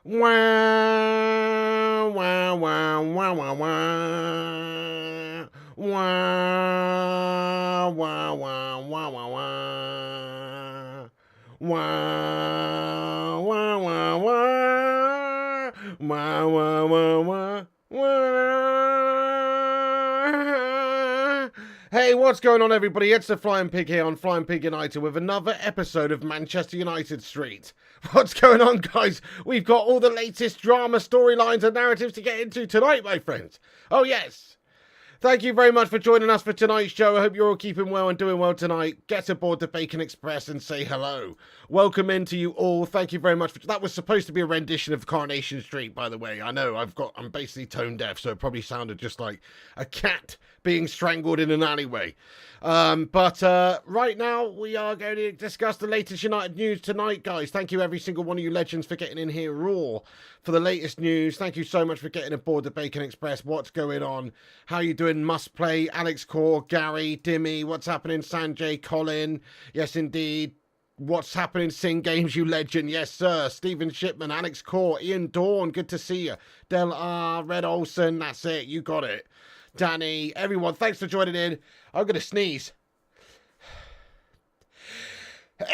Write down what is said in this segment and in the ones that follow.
Wah, wah, wah, wah, wah, wah. Wah, wah, wah, wah, wah, wah. Wah, wah, wah, wah. Wah, wah, wah, wah, wah. Hey, what's going on, everybody? It's the Flying Pig here on Flying Pig United with another episode of Manchester United Street. What's going on, guys? We've got all the latest drama, storylines and narratives to get into tonight, my friends. Oh, yes. Thank you very much for joining us for tonight's show. I hope you're all keeping well and doing well tonight. Get aboard the Bacon Express and say hello. Welcome in to you all. Thank you very much. That was supposed to be a rendition of Coronation Street, by the way. I know I'm basically tone deaf, so it probably sounded just like a cat being strangled in an alleyway. But right now, we are going to discuss the latest United news tonight, guys. Thank you, every single one of you legends, for getting in here raw for the latest news. Thank you so much for getting aboard the Bacon Express. What's going on? How you doing? Must Play, Alex Core, Gary, Dimmy. What's happening? Sanjay, Colin. Yes, indeed. What's happening? Sing Games, you legend. Yes, sir. Stephen Shipman, Alex Core, Ian Dawn. Good to see you. Del R, Red Olsen. That's it. You got it. Danny, everyone, thanks for joining in. I'm going to sneeze.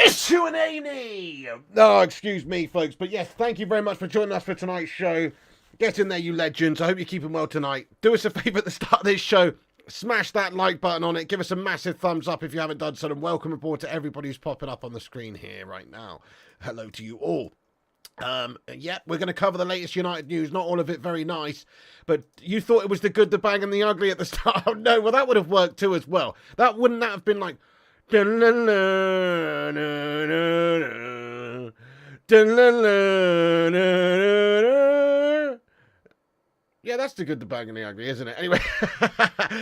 Issue an Aney! Oh, excuse me, folks. But yes, thank you very much for joining us for tonight's show. Get in there, you legends. I hope you're keeping well tonight. Do us a favour at the start of this show. Smash that like button on it. Give us a massive thumbs up if you haven't done so. And welcome aboard to everybody who's popping up on the screen here right now. Hello to you all. Yeah, we're going to cover the latest United news. Not all of it very nice, but you thought it was the good, the bad, and the ugly at the start. Oh, no, well, that would have worked too as well. Wouldn't that have been like... Yeah, that's the good, the bad, and the ugly, isn't it? Anyway,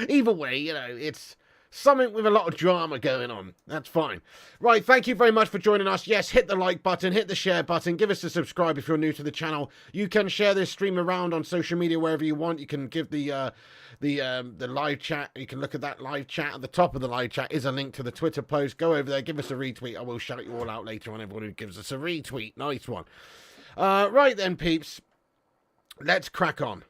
either way, you know, it's something with a lot of drama going on. That's fine. Right, thank you very much for joining us. Yes, hit the like button, hit the share button, give us a subscribe if you're new to the channel. You can share this stream around on social media wherever you want. You can give the live chat. You can look at that live chat. At the top of the live chat is a link to the Twitter post. Go over there, give us a retweet. I will shout you all out later on, everyone who gives us a retweet. Nice one. Right then, peeps. Let's crack on.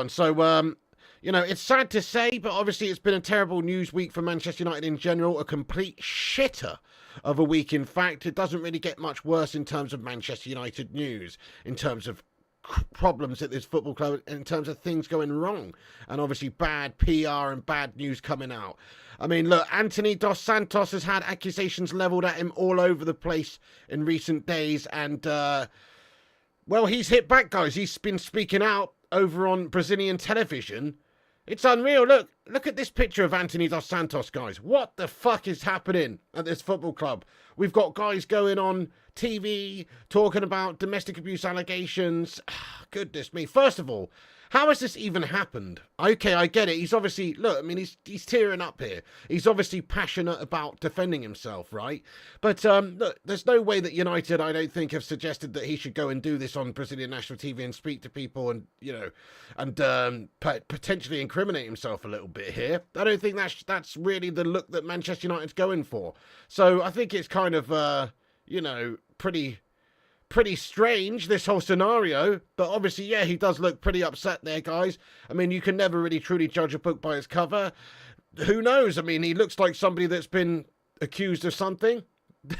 So, you know, it's sad to say, but obviously it's been a terrible news week for Manchester United in general. A complete shitter of a week, in fact. It doesn't really get much worse in terms of Manchester United news, in terms of problems at this football club, in terms of things going wrong. And obviously bad PR and bad news coming out. I mean, look, Antony dos Santos has had accusations levelled at him all over the place in recent days. And, well, he's hit back, guys. He's been speaking out over on Brazilian television. It's unreal. Look at this picture of Antony dos Santos, guys. What the fuck is happening at this football club? We've got guys going on TV talking about domestic abuse allegations. Goodness me. First of all, how has this even happened? Okay, I get it. He's obviously, look, I mean, he's tearing up here. He's obviously passionate about defending himself, right? But look, there's no way that United, I don't think, have suggested that he should go and do this on Brazilian national TV and speak to people and, you know, and potentially incriminate himself a little bit here. I don't think that's really the look that Manchester United's going for. So I think it's kind of, you know, pretty strange, this whole scenario. But obviously, yeah, he does look pretty upset there, guys. I mean, you can never really truly judge a book by its cover. Who knows? I mean, he looks like somebody that's been accused of something.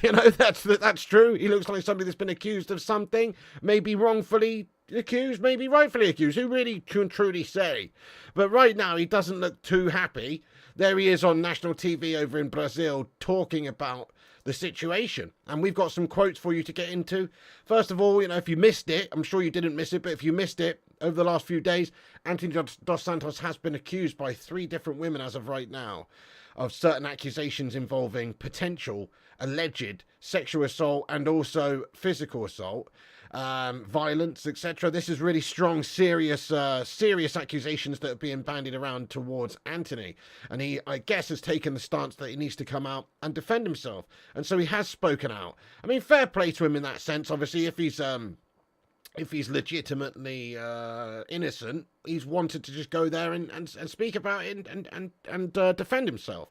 You know, that's true. He looks like somebody that's been accused of something. Maybe wrongfully accused, maybe rightfully accused. Who really can truly say? But right now, he doesn't look too happy. There he is on national TV over in Brazil talking about the situation. And we've got some quotes for you to get into. First of all, you know, if you missed it, I'm sure you didn't miss it, but if you missed it, over the last few days, Antony dos Santos has been accused by 3 different women as of right now of certain accusations involving potential, alleged sexual assault and also physical assault, violence, etc. This is really strong, serious accusations that are being bandied around towards Antony. And he, I guess, has taken the stance that he needs to come out and defend himself. And so he has spoken out. I mean, fair play to him in that sense. Obviously, if he's legitimately innocent, he's wanted to just go there and speak about it and defend himself.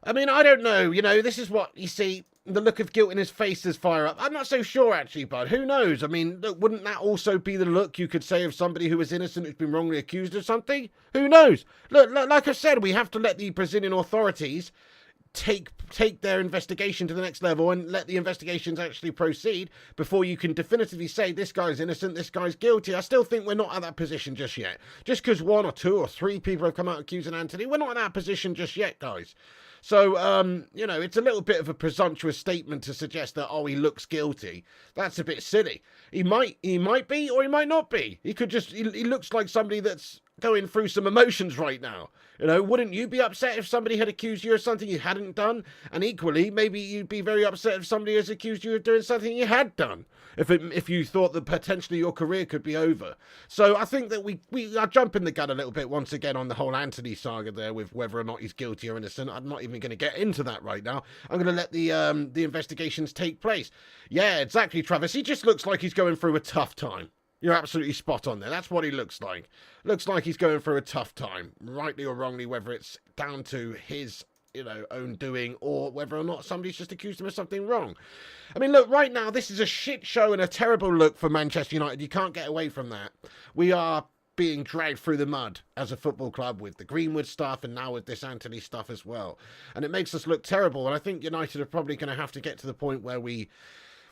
I mean, I don't know. This is what you see. The look of guilt in his face as fire up. I'm not so sure, actually, bud. Who knows? I mean, look, wouldn't that also be the look you could say of somebody who was innocent who's been wrongly accused of something? Who knows? Look, like I said, we have to let the Brazilian authorities take their investigation to the next level and let the investigations actually proceed before you can definitively say this guy's innocent, this guy's guilty. I still think we're not at that position just yet. Just because 1 or 2 or 3 people have come out accusing Antony, we're not in that position just yet, guys. So, it's a little bit of a presumptuous statement to suggest that, he looks guilty. That's a bit silly. He might be, or he might not be. He could just, he looks like somebody that's going through some emotions right now. Wouldn't you be upset if somebody had accused you of something you hadn't done? And equally, maybe you'd be very upset if somebody has accused you of doing something you had done. If you thought that potentially your career could be over. So I think that we are jumping the gun a little bit once again on the whole Antony saga there with whether or not he's guilty or innocent. I'm not even going to get into that right now. I'm going to let the investigations take place. Yeah, exactly, Travis. He just looks like he's going through a tough time. You're absolutely spot on there. That's what he looks like. Looks like he's going through a tough time, rightly or wrongly, whether it's down to his, own doing or whether or not somebody's just accused him of something wrong. I mean, look, right now, this is a shit show and a terrible look for Manchester United. You can't get away from that. We are being dragged through the mud as a football club with the Greenwood stuff and now with this Antony stuff as well. And it makes us look terrible. And I think United are probably going to have to get to the point where we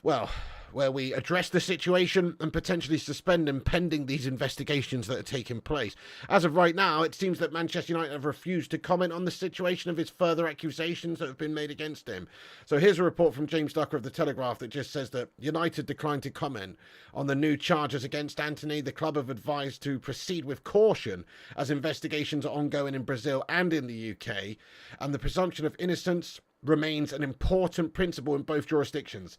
address the situation and potentially suspend him pending these investigations that are taking place. As of right now, it seems that Manchester United have refused to comment on the situation of his further accusations that have been made against him. So here's a report from James Ducker of The Telegraph that just says that United declined to comment on the new charges against Antony. The club have advised to proceed with caution as investigations are ongoing in Brazil and in the UK, and the presumption of innocence remains an important principle in both jurisdictions.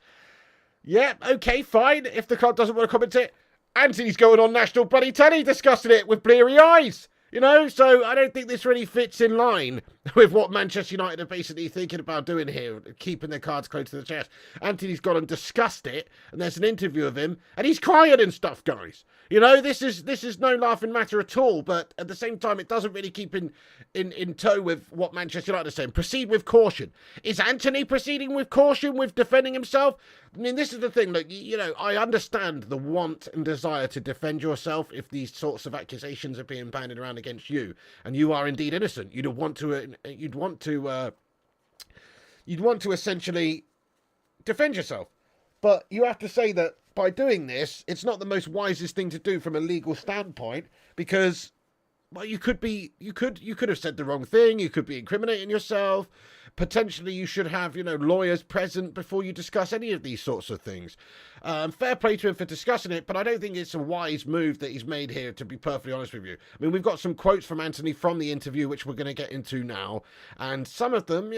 Yeah, okay, fine. If the club doesn't want to comment it, Antony's going on national bloody telly discussing it with bleary eyes. So I don't think this really fits in line with what Manchester United are basically thinking about doing here, keeping their cards close to the chest. Antony's gone and discussed it, and there's an interview of him, and he's crying and stuff, guys. This is no laughing matter at all, but at the same time, it doesn't really keep in tow with what Manchester United are saying. Proceed with caution. Is Antony proceeding with caution with defending himself? I mean, this is the thing. Look, I understand the want and desire to defend yourself if these sorts of accusations are being bandied around against you, and you are indeed innocent. You'd want to essentially defend yourself, but you have to say that by doing this, it's not the most wisest thing to do from a legal standpoint, because you could have said the wrong thing. You could be incriminating yourself. Potentially, you should have, lawyers present before you discuss any of these sorts of things. Fair play to him for discussing it, but I don't think it's a wise move that he's made here, to be perfectly honest with you. I mean, we've got some quotes from Antony from the interview, which we're going to get into now, and some of them,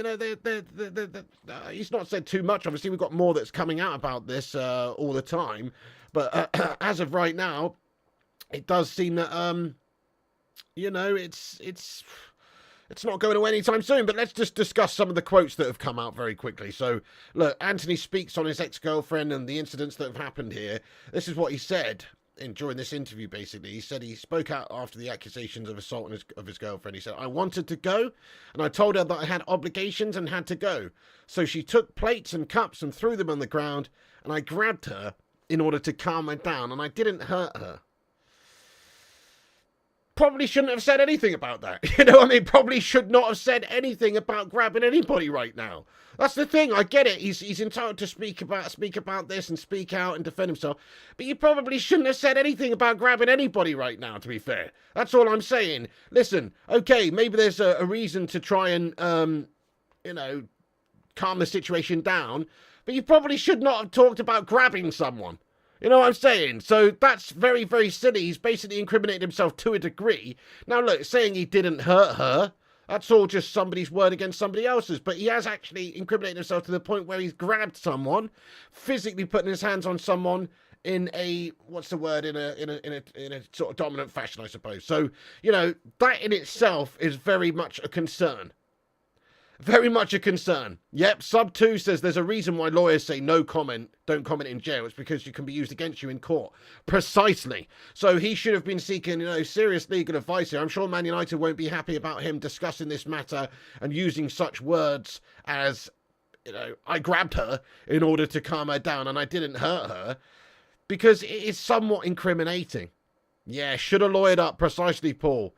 he's not said too much. Obviously, we've got more that's coming out about this all the time, but as of right now, it does seem that, it's not going away anytime soon. But let's just discuss some of the quotes that have come out very quickly. So, look, Antony speaks on his ex-girlfriend and the incidents that have happened here. This is what he said during this interview, basically. He said he spoke out after the accusations of assault of his girlfriend. He said, "I wanted to go, and I told her that I had obligations and had to go. So she took plates and cups and threw them on the ground, and I grabbed her in order to calm her down, and I didn't hurt her." Probably shouldn't have said anything about that. Probably should not have said anything about grabbing anybody right now. That's the thing. I get it. He's entitled to speak about this and speak out and defend himself. But you probably shouldn't have said anything about grabbing anybody right now, to be fair. That's all I'm saying. Listen, okay, maybe there's a reason to try and, calm the situation down. But you probably should not have talked about grabbing someone. You know what I'm saying? So that's very, very silly. He's basically incriminated himself to a degree. Now, look, saying he didn't hurt her, that's all just somebody's word against somebody else's. But he has actually incriminated himself to the point where he's grabbed someone, physically putting his hands on someone in a, in a sort of dominant fashion, I suppose. So, that in itself is very much a concern. Very much a concern. Yep, Sub 2 says there's a reason why lawyers say no comment, don't comment in jail. It's because you can be used against you in court. Precisely. So he should have been seeking, serious legal advice here. I'm sure Man United won't be happy about him discussing this matter and using such words as, I grabbed her in order to calm her down and I didn't hurt her, because it is somewhat incriminating. Yeah, should have lawyered up. Precisely, Paul.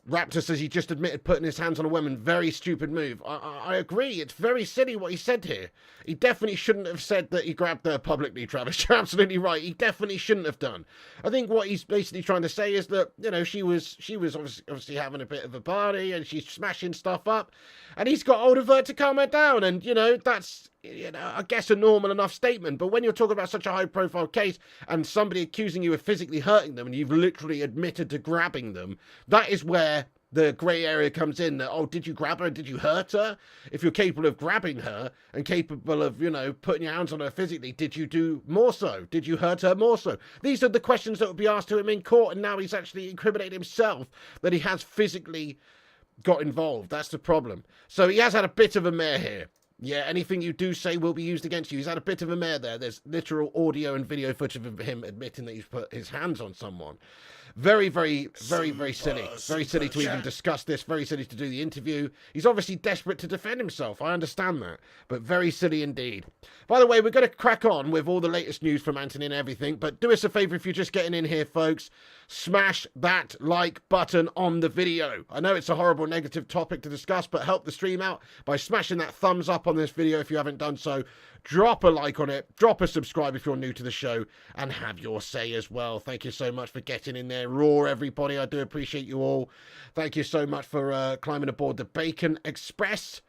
Raptor says he just admitted putting his hands on a woman. Very stupid move. I agree. It's very silly what he said here. He definitely shouldn't have said that he grabbed her publicly, Travis. You're absolutely right. He definitely shouldn't have done. I think what he's basically trying to say is that, she was obviously having a bit of a party and she's smashing stuff up. And he's got hold of her to calm her down. And, that's, I guess a normal enough statement. But when you're talking about such a high-profile case and somebody accusing you of physically hurting them and you've literally admitted to grabbing them, that is where the grey area comes in. That, did you grab her? Did you hurt her? If you're capable of grabbing her and capable of, putting your hands on her physically, did you do more so? Did you hurt her more so? These are the questions that would be asked to him in court, and now he's actually incriminated himself that he has physically got involved. That's the problem. So he has had a bit of a mare here. Yeah, anything you do say will be used against you. He's had a bit of a mare there. There's literal audio and video footage of him admitting that he's put his hands on someone. Very, very, very, very silly. Very silly to even discuss this. Very silly to do the interview. He's obviously desperate to defend himself. I understand that. But very silly indeed. By the way, we're going to crack on with all the latest news from Antony and everything. But do us a favour if you're just getting in here, folks. Smash that like button on the video. I know it's a horrible negative topic to discuss, but help the stream out by smashing that thumbs up on this video if you haven't done so. Drop a like on it, drop a subscribe if you're new to the show, and have your say as well. Thank you so much for getting in there. Raw, everybody. I do appreciate you all. Thank you so much for climbing aboard the Bacon Express.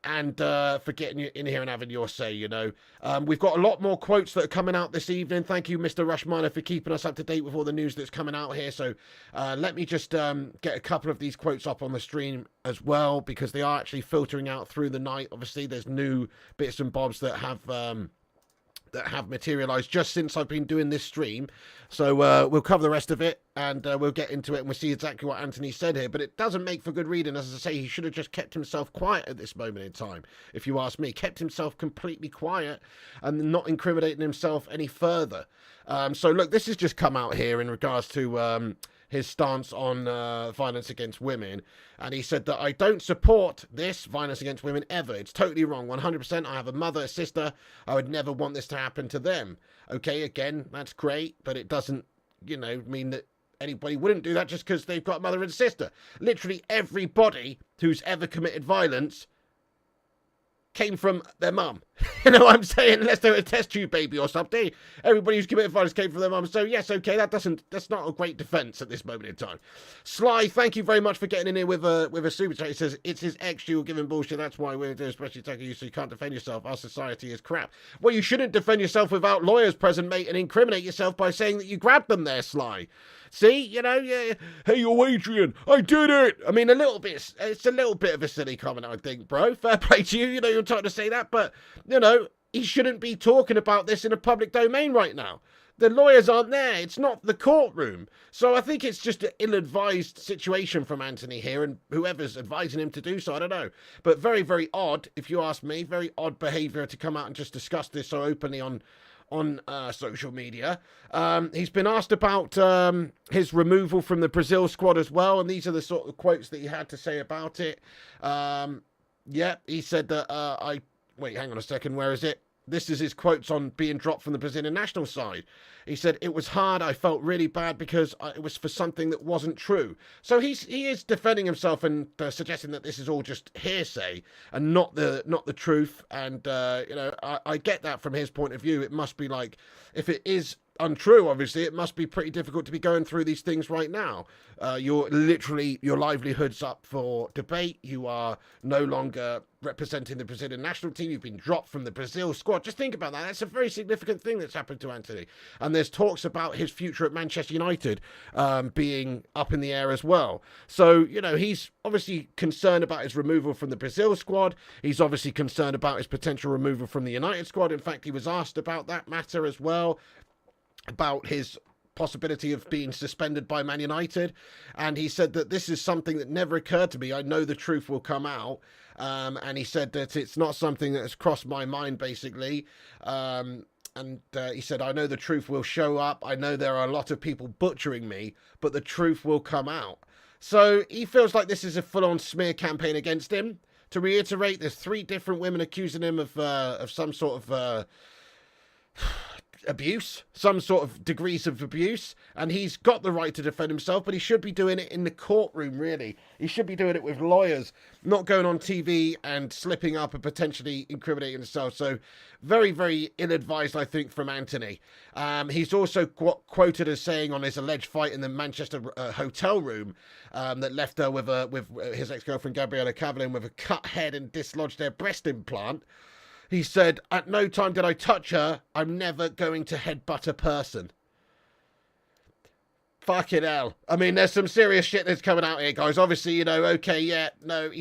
And for getting you in here and having your say, We've got a lot more quotes that are coming out this evening. Thank you, Mr. Rushminer, for keeping us up to date with all the news that's coming out here. So let me just get a couple of these quotes up on the stream as well, because they are actually filtering out through the night. Obviously, there's new bits and bobs that have materialized just since I've been doing this stream. So we'll cover the rest of it, and we'll get into it, and we'll see exactly what Antony said here. But it doesn't make for good reading. As I say, he should have just kept himself quiet at this moment in time, if you ask me. Kept himself completely quiet and not incriminating himself any further. So look, this has just come out here in regards to his stance on violence against women. And he said that I don't support this violence against women ever. It's totally wrong. 100%. I have a mother, a sister. I would never want this to happen to them. Okay, again, that's great, but it doesn't, mean that anybody wouldn't do that just because they've got a mother and sister. Literally everybody who's ever committed violence came from their mum. You know what I'm saying? Unless they were a test tube baby or something. Everybody who's committed violence came from their mum. So yes, okay, that's not a great defence at this moment in time. Sly, thank you very much for getting in here with a super chat. He says it's his ex you were giving bullshit. That's why we're doing especially attacking you, so you can't defend yourself. Our society is crap. Well, you shouldn't defend yourself without lawyers present, mate, and incriminate yourself by saying that you grabbed them there, Sly. See, yeah. Hey, Adrian, I did it. I mean, it's a little bit of a silly comment, I think, bro. Fair play to you. You're trying to say that, but, he shouldn't be talking about this in a public domain right now. The lawyers aren't there. It's not the courtroom. So I think it's just an ill-advised situation from Antony here, and whoever's advising him to do so, I don't know. But very, very odd, if you ask me. Very odd behaviour to come out and just discuss this so openly on social media. He's been asked about his removal from the Brazil squad as well, and these are the sort of quotes that he had to say about it. He said that wait, hang on a second, where is it? This is his quotes on being dropped from the Brazilian national side. He said, it was hard, I felt really bad because it was for something that wasn't true. So he is defending himself and suggesting that this is all just hearsay and not the truth. And, I get that from his point of view. It must be like, if it is untrue, obviously, it must be pretty difficult to be going through these things right now. Your livelihood's up for debate. You are no longer representing the Brazilian national team. You've been dropped from the Brazil squad. Just think about that. That's a very significant thing that's happened to Antony. And there's talks about his future at Manchester United being up in the air as well. So, he's obviously concerned about his removal from the Brazil squad. He's obviously concerned about his potential removal from the United squad. In fact, he was asked about that matter as well, about his possibility of being suspended by Man United. And he said that this is something that never occurred to me. I know the truth will come out. And he said that it's not something that has crossed my mind, basically. And he said, I know the truth will show up. I know there are a lot of people butchering me, but the truth will come out. So he feels like this is a full-on smear campaign against him. To reiterate, there's 3 different women accusing him of some sort of abuse, some sort of degrees of abuse, and he's got the right to defend himself, but he should be doing it in the courtroom, really. He should be doing it with lawyers, not going on TV and slipping up and potentially incriminating himself. So very, very ill-advised, I think, from Antony. He's also quoted as saying on his alleged fight in the Manchester hotel room that left her with his ex-girlfriend Gabriella Cavallin with a cut head and dislodged their breast implant. He said, at no time did I touch her. I'm never going to headbutt a person. Fucking hell. I mean, there's some serious shit that's coming out here, guys. Obviously, you know, okay, yeah, no,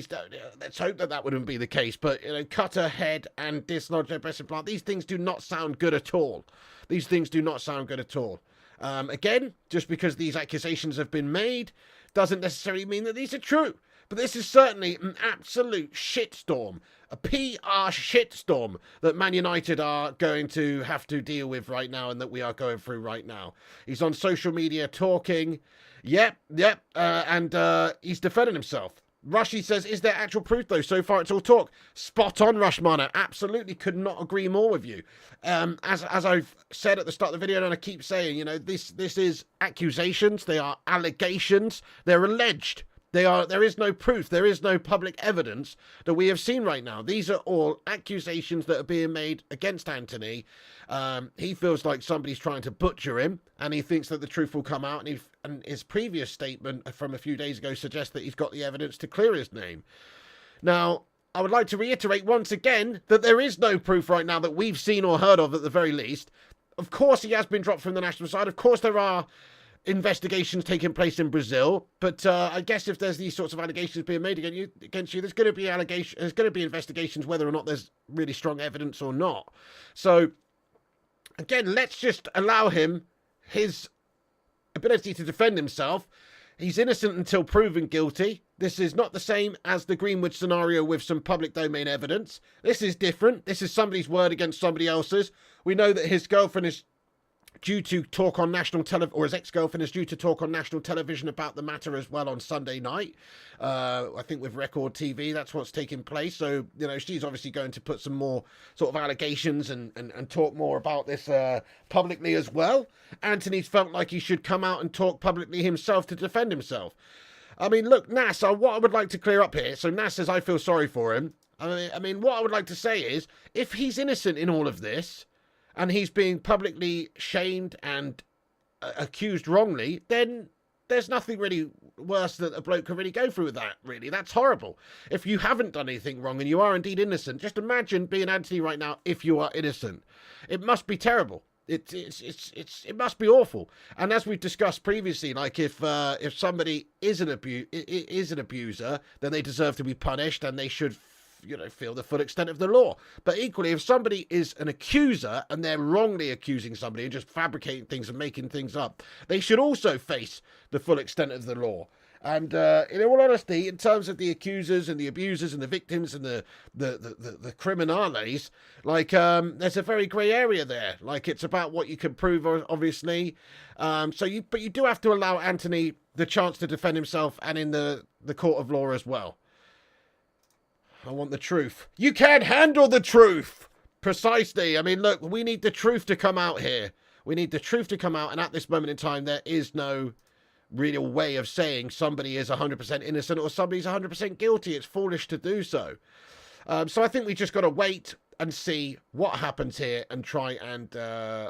let's hope that wouldn't be the case. But, you know, cut her head and dislodge her breast implant. These things do not sound good at all. These things do not sound good at all. Again, just because these accusations have been made doesn't necessarily mean that these are true. But this is certainly an absolute shitstorm, a PR shitstorm that Man United are going to have to deal with right now and that we are going through right now. He's on social media talking. And he's defending himself. Rushy says, is there actual proof though? So far it's all talk. Spot on, Rushmana. Absolutely could not agree more with you. As I've said at the start of the video, and I keep saying, you know, this is accusations. They are allegations. They're alleged. There is no proof. There is no public evidence that we have seen right now. These are all accusations that are being made against Antony. He feels like somebody's trying to butcher him, and he thinks that the truth will come out. And his previous statement from a few days ago suggests that he's got the evidence to clear his name. Now, I would like to reiterate once again that there is no proof right now that we've seen or heard of at the very least. Of course, he has been dropped from the national side. Of course, there are investigations taking place in Brazil, but I guess if there's these sorts of allegations being made against you, there's going to be investigations whether or not there's really strong evidence or not. So again, let's just allow him his ability to defend himself. He's innocent until proven guilty. This is not the same as the Greenwood scenario with some public domain evidence. This is different. This is somebody's word against somebody else's. We know that his girlfriend is due to talk on national television, or his ex-girlfriend is due to talk on national television about the matter as well on Sunday night. I think with Record TV, that's what's taking place. So, you know, she's obviously going to put some more sort of allegations and talk more about this publicly as well. Antony's felt like he should come out and talk publicly himself to defend himself. I mean, look, Nas, what I would like to clear up here, so Nas says I feel sorry for him. I mean, what I would like to say is, if he's innocent in all of this, and he's being publicly shamed and accused wrongly, then there's nothing really worse that a bloke can really go through with that, really. That's horrible. If you haven't done anything wrong and you are indeed innocent, just imagine being Antony right now if you are innocent. It must be terrible. It must be awful. And as we've discussed previously, like if somebody is an abuser, then they deserve to be punished and they should, you know, feel the full extent of the law. But equally, if somebody is an accuser and they're wrongly accusing somebody and just fabricating things and making things up, they should also face the full extent of the law. And in all honesty, in terms of the accusers and the abusers and the victims and the criminales, like there's a very grey area there. Like it's about what you can prove, obviously. But you do have to allow Antony the chance to defend himself and in the court of law as well. I want the truth. You can't handle the truth! Precisely. I mean, look, we need the truth to come out here. We need the truth to come out, and at this moment in time, there is no real way of saying somebody is 100% innocent or somebody's 100% guilty. It's foolish to do so. So I think we just got to wait and see what happens here and try and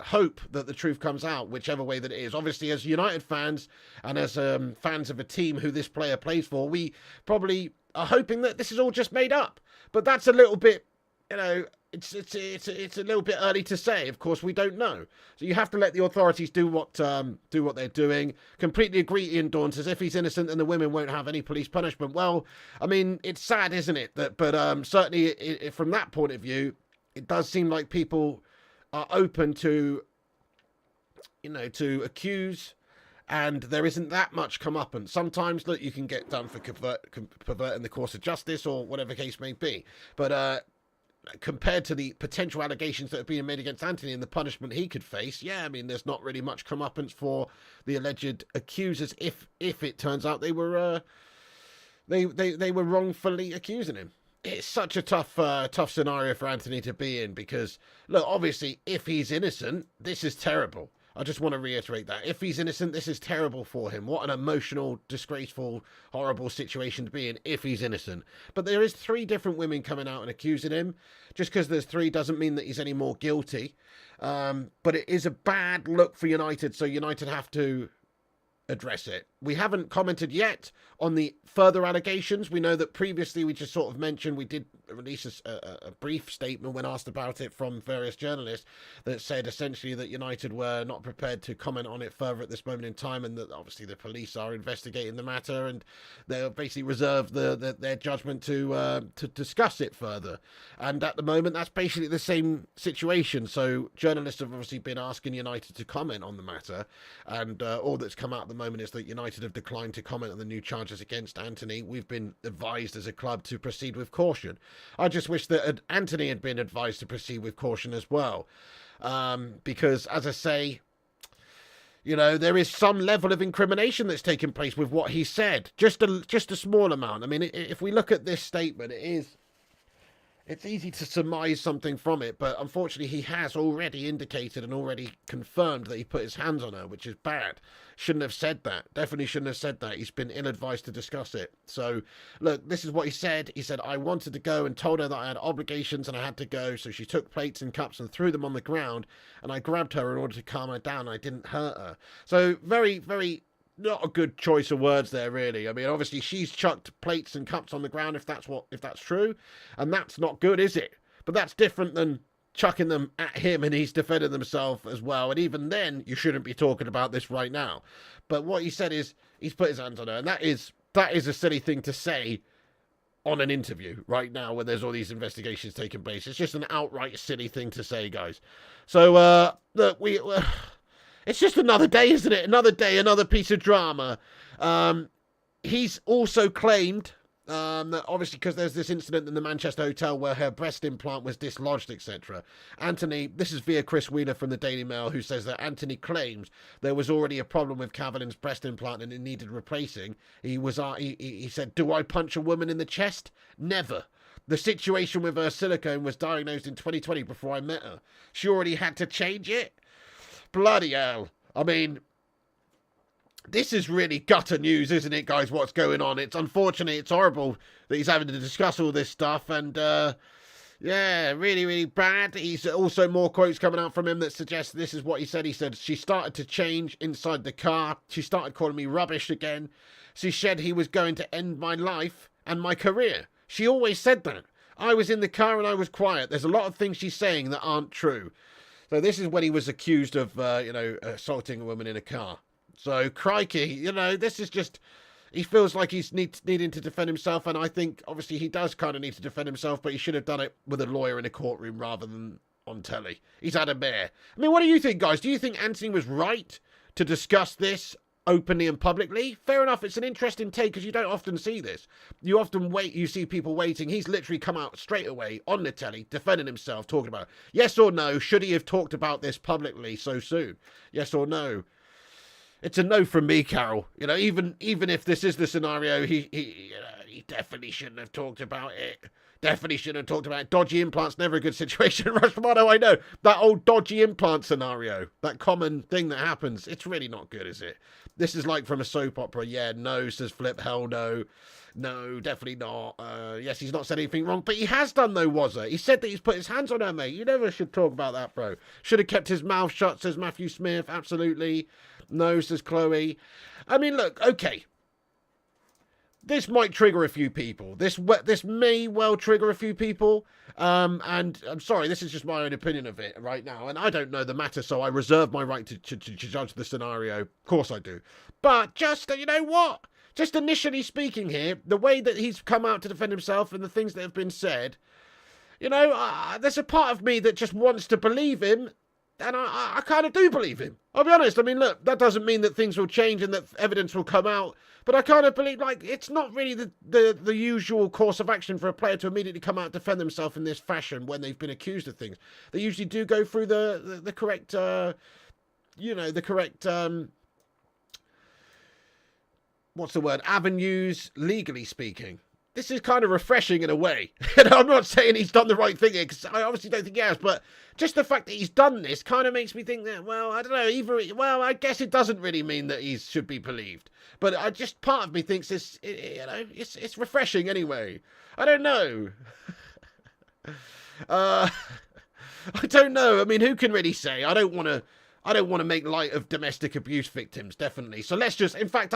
hope that the truth comes out, whichever way that it is. Obviously, as United fans and as fans of a team who this player plays for, we probably are hoping that this is all just made up. But that's a little bit, you know, it's a little bit early to say. Of course, we don't know. So you have to let the authorities do what they're doing. Completely agree, Ian Dawn says, if he's innocent, then the women won't have any police punishment. Well, I mean, it's sad, isn't it? But certainly from that point of view, it does seem like people are open to to accuse, and there isn't that much comeuppance. Sometimes, look, you can get done for perverting the course of justice or whatever case may be. But compared to the potential allegations that are being made against Antony and the punishment he could face, yeah, I mean, there's not really much comeuppance for the alleged accusers if it turns out they were they were wrongfully accusing him. It's such a tough scenario for Antony to be in because, look, obviously, if he's innocent, this is terrible. I just want to reiterate that. If he's innocent, this is terrible for him. What an emotional, disgraceful, horrible situation to be in if he's innocent. But there is 3 different women coming out and accusing him. Just because there's 3 doesn't mean that he's any more guilty. But it is a bad look for United, so United have to address it. We haven't commented yet on the further allegations. We know that previously we just sort of mentioned, we did release a brief statement when asked about it from various journalists that said essentially that United were not prepared to comment on it further at this moment in time, and that obviously the police are investigating the matter and they'll basically reserve their judgment to discuss it further. And at the moment that's basically the same situation. So journalists have obviously been asking United to comment on the matter, and all that's come out at the moment is that United have declined to comment on the new charges against Antony. We've been advised as a club to proceed with caution. I just wish that Antony had been advised to proceed with caution as well. Because, as I say, there is some level of incrimination that's taken place with what he said. Just a small amount. I mean, if we look at this statement, it's easy to surmise something from it, but unfortunately he has already indicated and already confirmed that he put his hands on her, which is bad. Shouldn't have said that. Definitely shouldn't have said that. He's been ill-advised to discuss it. So, look, this is what he said. He said, I wanted to go and told her that I had obligations and I had to go, so she took plates and cups and threw them on the ground, and I grabbed her in order to calm her down. I didn't hurt her. So, very, very not a good choice of words there, really. I mean, obviously she's chucked plates and cups on the ground if that's true, and that's not good, is it? But that's different than chucking them at him and he's defended himself as well. And even then, you shouldn't be talking about this right now. But what he said is he's put his hands on her, and that is a silly thing to say on an interview right now when there's all these investigations taking place. It's just an outright silly thing to say, guys. So look, it's just another day, isn't it? Another day, another piece of drama. He's also claimed that obviously because there's this incident in the Manchester hotel where her breast implant was dislodged, etc. Antony, this is via Chris Wheeler from the Daily Mail, who says that Antony claims there was already a problem with Cavaline's breast implant and it needed replacing. He said, do I punch a woman in the chest? Never. The situation with her silicone was diagnosed in 2020 before I met her. She already had to change it? Bloody hell. I mean, this is really gutter news, isn't it, guys, what's going on? It's unfortunate, it's horrible that he's having to discuss all this stuff, and, yeah, really, really bad. He's also more quotes coming out from him that suggest this is what he said. He said, she started to change inside the car. She started calling me rubbish again. She said he was going to end my life and my career. She always said that. I was in the car and I was quiet. There's a lot of things she's saying that aren't true. So this is when he was accused of, assaulting a woman in a car. So, crikey, this is just, he feels like he's needing to defend himself, and I think, obviously, he does kind of need to defend himself, but he should have done it with a lawyer in a courtroom rather than on telly. He's had a mare. I mean, what do you think, guys? Do you think Antony was right to discuss this openly and publicly? Fair enough, it's an interesting take, because you don't often see this. You often you see people waiting. He's literally come out straight away on the telly, defending himself, talking about it. Yes or no, should he have talked about this publicly so soon? Yes or no? It's a no from me, Carol. Even if this is the scenario, he definitely shouldn't have talked about it. Definitely shouldn't have talked about it. Dodgy implants, never a good situation. Rushmano, I know. That old dodgy implant scenario, that common thing that happens, it's really not good, is it? This is like from a soap opera. Yeah, no, says Flip. Hell no. No, definitely not. Yes, he's not said anything wrong, but he has done, though, was it? He said that he's put his hands on her, mate. You never should talk about that, bro. Should have kept his mouth shut, says Matthew Smith. Absolutely. No, says Chloe. I mean, look, okay. This might trigger a few people. This may well trigger a few people. And I'm sorry, this is just my own opinion of it right now. And I don't know the matter, so I reserve my right to judge the scenario. Of course I do. But just, you know what? Just initially speaking here, the way that he's come out to defend himself and the things that have been said, there's a part of me that just wants to believe him And I kind of do believe him. I'll be honest. I mean, look, that doesn't mean that things will change and that evidence will come out. But I kind of believe, like, it's not really the usual course of action for a player to immediately come out and defend themselves in this fashion when they've been accused of things. They usually do go through the correct, the correct, what's the word, avenues, legally speaking. This is kind of refreshing in a way. And I'm not saying he's done the right thing here, because I obviously don't think he has, but just the fact that he's done this kind of makes me think that, well, I don't know, I guess it doesn't really mean that he should be believed. But part of me thinks it's refreshing anyway. I don't know. I don't know. I mean, who can really say? I don't want to make light of domestic abuse victims, definitely. So let's just, in fact,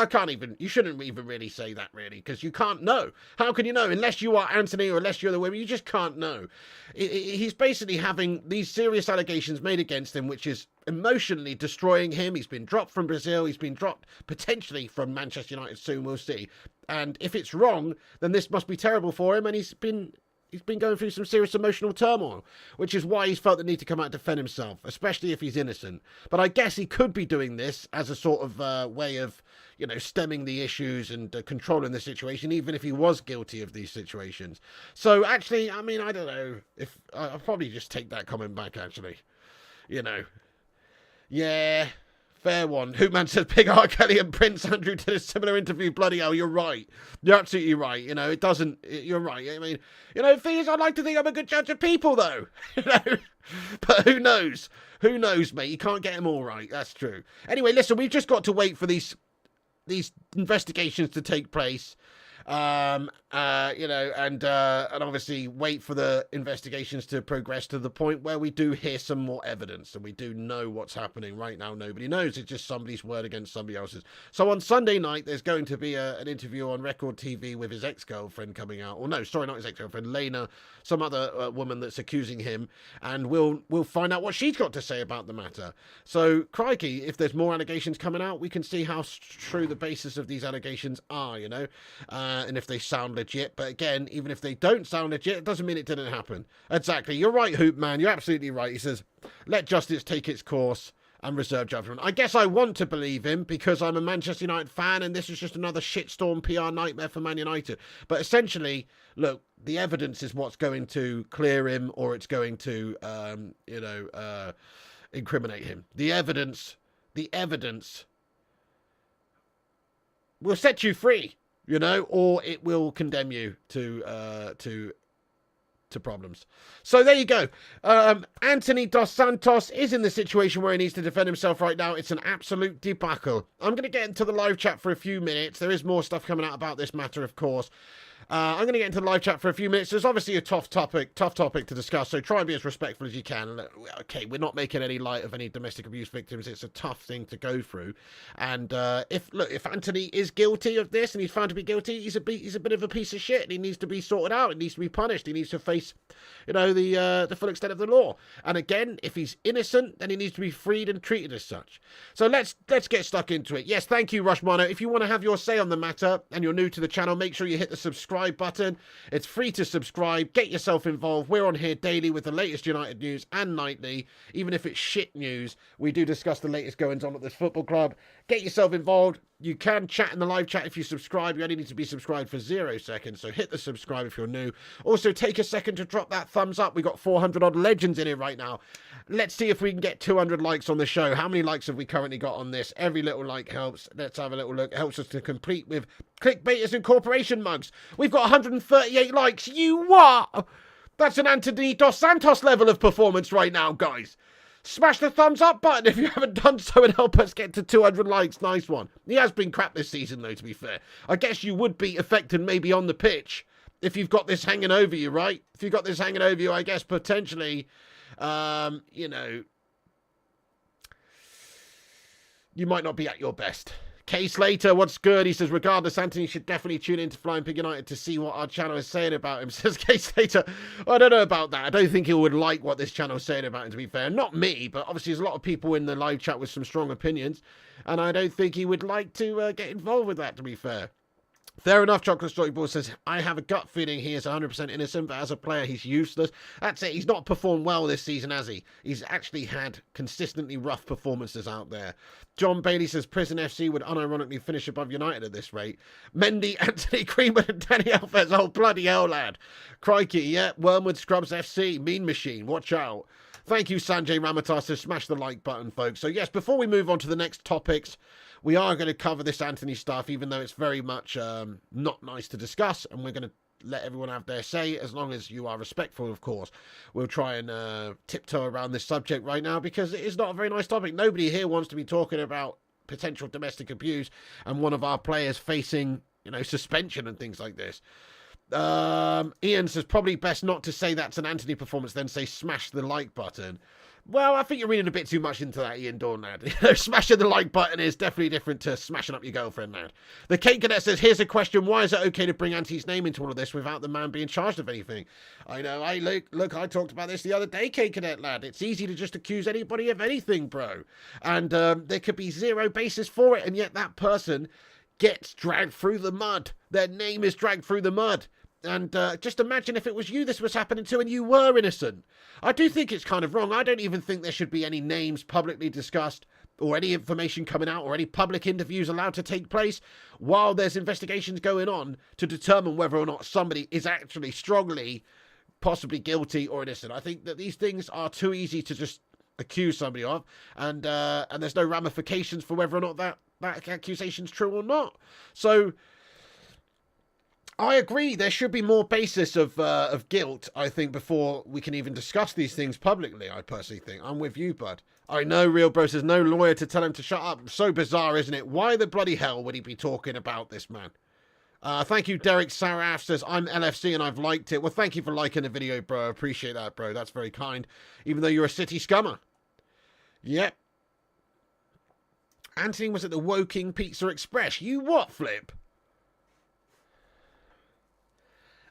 you shouldn't even really say that, really, because you can't know. How can you know? Unless you are Antony or unless you're the women, you just can't know. He's basically having these serious allegations made against him, which is emotionally destroying him. He's been dropped from Brazil. He's been dropped potentially from Manchester United soon, we'll see. And if it's wrong, then this must be terrible for him, and he's been going through some serious emotional turmoil, which is why he's felt the need to come out and defend himself, especially if he's innocent. But I guess he could be doing this as a sort of way of, stemming the issues and controlling the situation, even if he was guilty of these situations. So actually, I mean, I don't know if I'll probably just take that comment back, actually. Yeah. Fair one. Hoopman says Big R. Kelly and Prince Andrew did a similar interview. Bloody hell, you're right. You're absolutely right. You're right. I mean, thing is, I like to think I'm a good judge of people, though. But who knows? Who knows, mate? You can't get them all right. That's true. Anyway, listen, we've just got to wait for these investigations to take place. And obviously wait for the investigations to progress to the point where we do hear some more evidence and we do know what's happening. Right now, nobody knows. It's just somebody's word against somebody else's. So on Sunday night, there's going to be an interview on Record TV with his ex-girlfriend coming out. Or no, sorry, not his ex-girlfriend, Lena, some other woman that's accusing him. And we'll find out what she's got to say about the matter. So, crikey, if there's more allegations coming out, we can see how true the basis of these allegations are, and if they sound legit. But again, even if they don't sound legit, it doesn't mean it didn't happen. Exactly. You're right, Hoop Man. You're absolutely right. He says, let justice take its course and reserve judgment. I guess I want to believe him because I'm a Manchester United fan and this is just another shitstorm PR nightmare for Man United. But essentially, look, the evidence is what's going to clear him or it's going to, incriminate him. The evidence will set you free. Or it will condemn you to problems. So there you go. Antony Dos Santos is in the situation where he needs to defend himself right now. It's an absolute debacle. I'm going to get into the live chat for a few minutes. There is more stuff coming out about this matter, of course. I'm going to get into the live chat for a few minutes. There's obviously a tough topic to discuss, so try and be as respectful as you can. Okay, we're not making any light of any domestic abuse victims. It's a tough thing to go through. And if Antony is guilty of this and he's found to be guilty, he's a bit of a piece of shit. And he needs to be sorted out. He needs to be punished. He needs to face, the full extent of the law. And again, if he's innocent, then he needs to be freed and treated as such. So let's get stuck into it. Yes, thank you, Rushmano. If you want to have your say on the matter and you're new to the channel, make sure you hit the subscribe button. It's free to subscribe. Get yourself involved. We're on here daily with the latest United news and nightly. Even if it's shit news, we do discuss the latest goings on at this football club. Get yourself involved. You can chat in the live chat if you subscribe. You only need to be subscribed for 0 seconds, so hit the subscribe if you're new. Also, take a second to drop that thumbs up. We've got 400 odd legends in here right now. Let's see if we can get 200 likes on the show. How many likes have we currently got on this? Every little like helps. Let's have a little look. It helps us to complete with clickbaiters and corporation mugs. We've got 138 likes. You what? That's an Antony Dos Santos level of performance right now, guys. Smash the thumbs up button if you haven't done so and help us get to 200 likes. Nice one. He has been crap this season, though, to be fair. I guess you would be affected maybe on the pitch if you've got this hanging over you, right? If you've got this hanging over you, I guess potentially, you might not be at your best. K Slater, what's good? He says, regardless, Antony should definitely tune into Flying Pig United to see what our channel is saying about him. Says K Slater, I don't know about that. I don't think he would like what this channel is saying about him, to be fair. Not me, but obviously there's a lot of people in the live chat with some strong opinions, and I don't think he would like to get involved with that, to be fair. Fair enough, Chocolate Story Ball says, I have a gut feeling he is 100% innocent, but as a player, he's useless. That's it. He's not performed well this season, has he? He's actually had consistently rough performances out there. John Bailey says, Prison FC would unironically finish above United at this rate. Mendy, Anthony, Greenwood, and Danny Alves. Oh, bloody hell, lad. Crikey, yeah. Wormwood Scrubs FC. Mean Machine. Watch out. Thank you, Sanjay Ramatar. So smash the like button, folks. So, yes, before we move on to the next topics, we are going to cover this Antony stuff, even though it's very much not nice to discuss, and we're going to let everyone have their say, as long as you are respectful, of course. We'll try and tiptoe around this subject right now, because it is not a very nice topic. Nobody here wants to be talking about potential domestic abuse and one of our players facing, suspension and things like this. Ian says, probably best not to say that's an Antony performance, then say smash the like button. Well, I think you're reading a bit too much into that, Ian Dawn, lad. Smashing the like button is definitely different to smashing up your girlfriend, lad. The Cake Cadet says, here's a question. Why is it okay to bring Antony's name into all of this without the man being charged of anything? I know. Look, I talked about this the other day, Cake Cadet, lad. It's easy to just accuse anybody of anything, bro. And there could be zero basis for it, and yet that person gets dragged through the mud. Their name is dragged through the mud. And just imagine if it was you this was happening to and you were innocent. I do think it's kind of wrong. I don't even think there should be any names publicly discussed or any information coming out or any public interviews allowed to take place while there's investigations going on to determine whether or not somebody is actually strongly, possibly guilty or innocent. I think that these things are too easy to just accuse somebody of, and there's no ramifications for whether or not that accusation's true or not. So I agree. There should be more basis of guilt, I think, before we can even discuss these things publicly. I personally think. I'm with you, bud. I know Real Bro says no lawyer to tell him to shut up. So bizarre, isn't it? Why the bloody hell would he be talking about this, man? Thank you, Derek Saraf says, I'm LFC and I've liked it. Well, thank you for liking the video, bro. I appreciate that, bro. That's very kind. Even though you're a city scummer. Yep. Antony was at the Woking Pizza Express. You what, Flip?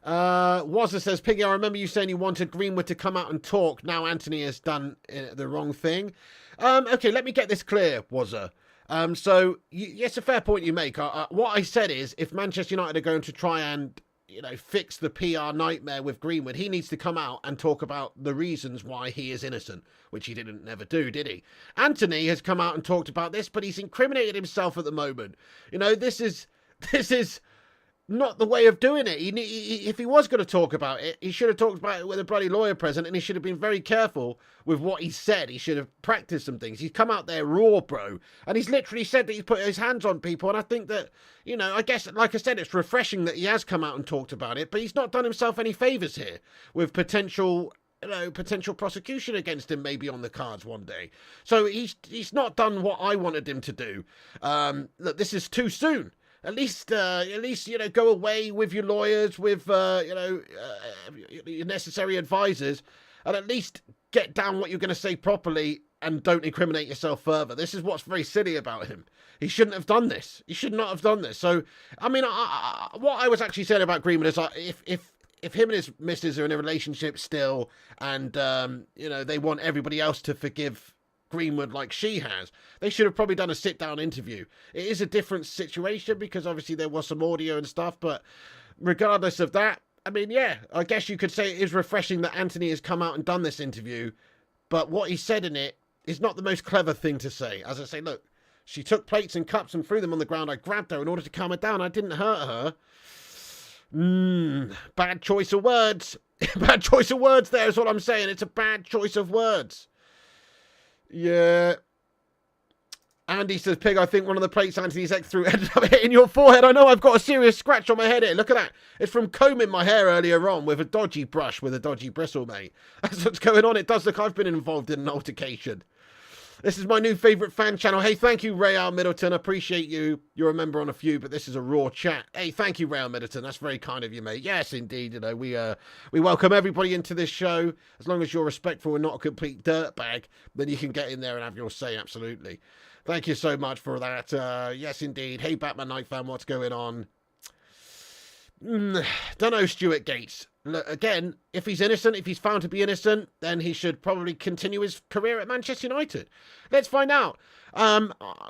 Wazza says, Piggy, I remember you saying you wanted Greenwood to come out and talk. Now Antony has done the wrong thing. Okay, let me get this clear, Wazza. It's a fair point you make. What I said is, if Manchester United are going to try and, fix the PR nightmare with Greenwood, he needs to come out and talk about the reasons why he is innocent, which he never do, did he? Antony has come out and talked about this, but he's incriminated himself at the moment. This is not the way of doing it. If he was going to talk about it, he should have talked about it with a bloody lawyer present, and he should have been very careful with what he said. He should have practiced some things. He's come out there raw, bro, and he's literally said that he's put his hands on people, and I think that, I guess, like I said, it's refreshing that he has come out and talked about it, but he's not done himself any favours here with potential prosecution against him maybe on the cards one day. So he's not done what I wanted him to do. Look, this is too soon. At least, go away with your lawyers, with, your necessary advisors, and at least get down what you're going to say properly and don't incriminate yourself further. This is what's very silly about him. He shouldn't have done this. He should not have done this. So, I mean, what I was actually saying about Greenwood is if him and his missus are in a relationship still and, they want everybody else to forgive Greenwood like she has, they should have probably done a sit-down interview. It is a different situation because obviously there was some audio and stuff, but regardless of that, I mean, yeah, I guess you could say it is refreshing that Antony has come out and done this interview, but what he said in it is not the most clever thing to say. As I say, look, she took plates and cups and threw them on the ground. I grabbed her in order to calm her down. I didn't hurt her. Bad choice of words. Bad choice of words there is what I'm saying. It's a bad choice of words. Yeah. Andy says, Pig, I think one of the plates Antony's ex threw ended up hitting your forehead. I know, I've got a serious scratch on my head here. Look at that. It's from combing my hair earlier on with a dodgy brush with a dodgy bristle, mate. That's what's going on. It does look I've been involved in an altercation. This is my new favourite fan channel. Hey, thank you, Rael Middleton. Appreciate you. You're a member on a few, but this is a raw chat. Hey, thank you, Rael Middleton. That's very kind of you, mate. Yes, indeed. We welcome everybody into this show. As long as you're respectful and not a complete dirtbag, then you can get in there and have your say, absolutely. Thank you so much for that. Yes, indeed. Hey, Batman Night Fan, what's going on? Don't know, Stuart Gates. look, again, if he's innocent, if he's found to be innocent, then he should probably continue his career at Manchester United. Let's find out.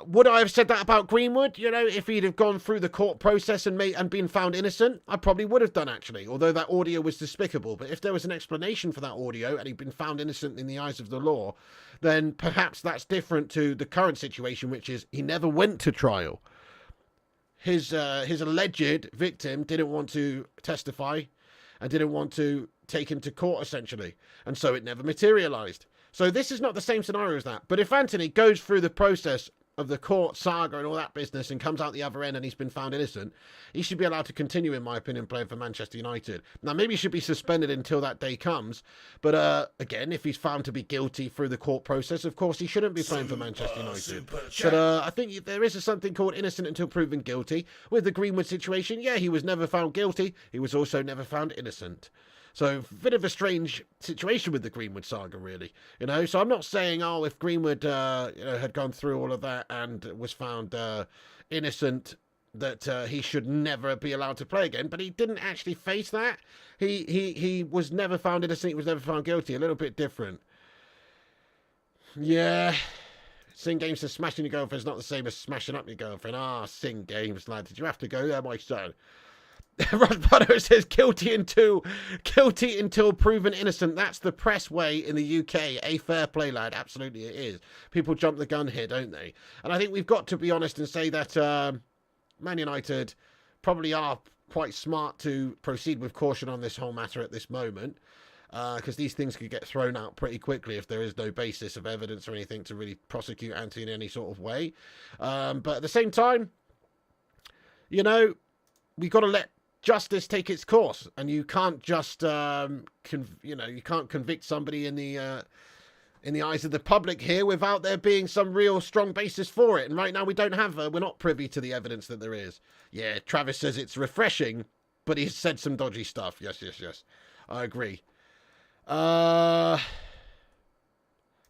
Would I have said that about Greenwood? You know, if he'd have gone through the court process and been found innocent, I probably would have done, actually, although that audio was despicable. But if there was an explanation for that audio and he'd been found innocent in the eyes of the law, then perhaps that's different to the current situation, which is he never went to trial. His alleged victim didn't want to testify and didn't want to take him to court, essentially. And so it never materialised. So this is not the same scenario as that. But if Antony goes through the process of the court saga and all that business and comes out the other end and he's been found innocent, he should be allowed to continue, in my opinion, playing for Manchester United. Now, maybe he should be suspended until that day comes. But again, if he's found to be guilty through the court process, of course, he shouldn't be playing for Manchester United. But I think there is something called innocent until proven guilty. With the Greenwood situation, yeah, he was never found guilty. He was also never found innocent. So, a bit of a strange situation with the Greenwood saga, really. You know, so I'm not saying, oh, if Greenwood, had gone through all of that and was found innocent, that he should never be allowed to play again. But he didn't actually face that. He was never found innocent. He was never found guilty. A little bit different. Yeah. Sing games to smashing your girlfriend is not the same as smashing up your girlfriend. Sing games, lad. Did you have to go there, my son? Rod Potter says guilty until proven innocent. That's the press way in the UK. A fair play, lad. Absolutely it is. People jump the gun here, don't they? And I think we've got to be honest and say that Man United probably are quite smart to proceed with caution on this whole matter at this moment, because these things could get thrown out pretty quickly if there is no basis of evidence or anything to really prosecute Antony in any sort of way. But at the same time, you know, we've got to let justice take its course, and you can't just you can't convict somebody in the eyes of the public here without there being some real strong basis for it. And right now we don't have we're not privy to the evidence that there is. Yeah, Travis says it's refreshing, but he's said some dodgy stuff. Yes, I agree.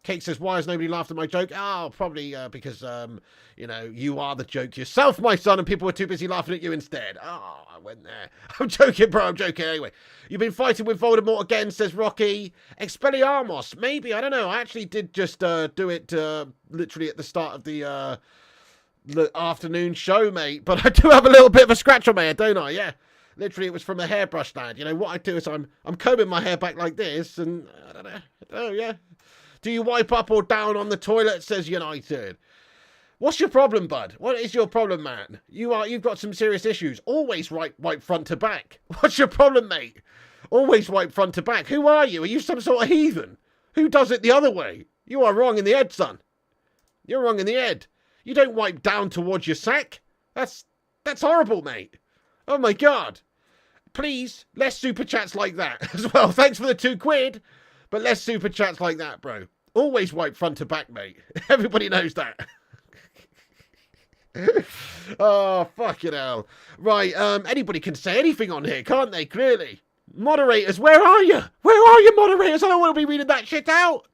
Kate says, why has nobody laughed at my joke? Probably because, you are the joke yourself, my son, and people were too busy laughing at you instead. I went there. I'm joking, bro. I'm joking. Anyway, you've been fighting with Voldemort again, says Rocky. Expelliarmus. Maybe. I don't know. I actually did just do it literally at the start of the afternoon show, mate. But I do have a little bit of a scratch on my head, don't I? Yeah. Literally, it was from a hairbrush, lad. You know, what I do is I'm combing my hair back like this, and I don't know. Oh, yeah. Do you wipe up or down on the toilet, says United. What's your problem, bud? What is your problem, man? You've got some serious issues. Always wipe front to back. What's your problem, mate? Always wipe front to back. Who are you? Are you some sort of heathen? Who does it the other way? You are wrong in the head, son. You're wrong in the head. You don't wipe down towards your sack. That's horrible, mate. Oh, my God. Please, less super chats like that as well. Thanks for the £2, but less super chats like that, bro. Always wipe front to back, mate. Everybody knows that. Oh, fucking hell. Right, anybody can say anything on here, can't they? Clearly. Moderators, where are you? Where are you, moderators? I don't want to be reading that shit out.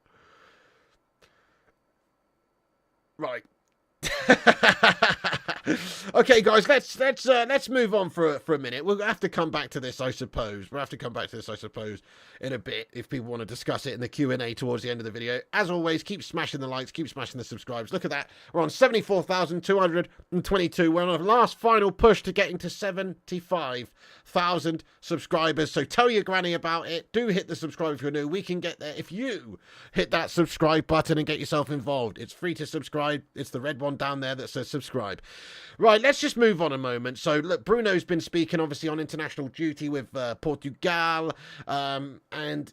Right. Okay, guys, let's move on for a minute. We'll have to come back to this, I suppose. In a bit if people want to discuss it in the Q&A towards the end of the video. As always, keep smashing the likes, keep smashing the subscribes. Look at that. We're on 74,222. We're on our last final push to getting to 75,000 subscribers. So tell your granny about it. Do hit the subscribe if you're new. We can get there if you hit that subscribe button and get yourself involved. It's free to subscribe. It's the red one down there that says subscribe. Right, let's just move on a moment. So, look, Bruno's been speaking, obviously, on international duty with Portugal, and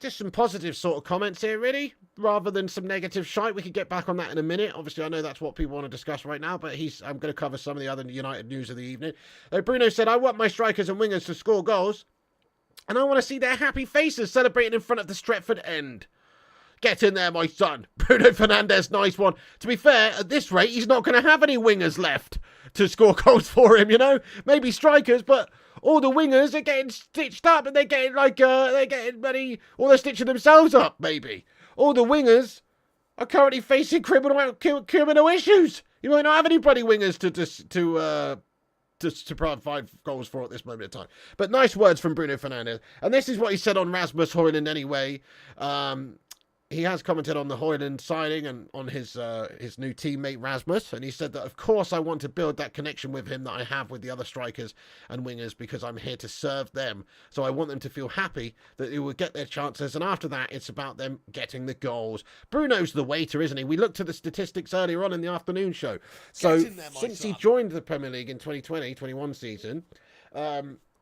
just some positive sort of comments here, really, rather than some negative shite. We could get back on that in a minute. Obviously, I know that's what people want to discuss right now, but I'm going to cover some of the other United news of the evening. Bruno said, I want my strikers and wingers to score goals, and I want to see their happy faces celebrating in front of the Stretford end. Get in there, my son. Bruno Fernandes, nice one. To be fair, at this rate, he's not going to have any wingers left to score goals for him, you know? Maybe strikers, but all the wingers are getting stitched up and they're getting they're stitching themselves up, maybe. All the wingers are currently facing criminal issues. You might not have anybody wingers to to provide goals for at this moment in time. But nice words from Bruno Fernandes. And this is what he said on Rasmus Højlund anyway. He has commented on the Højlund signing and on his new teammate Rasmus, and he said that, of course, I want to build that connection with him that I have with the other strikers and wingers because I'm here to serve them. So I want them to feel happy that they will get their chances, and after that, it's about them getting the goals. Bruno's the waiter, isn't he? We looked at the statistics earlier on in the afternoon show. So since he joined the Premier League in 2020-21 season,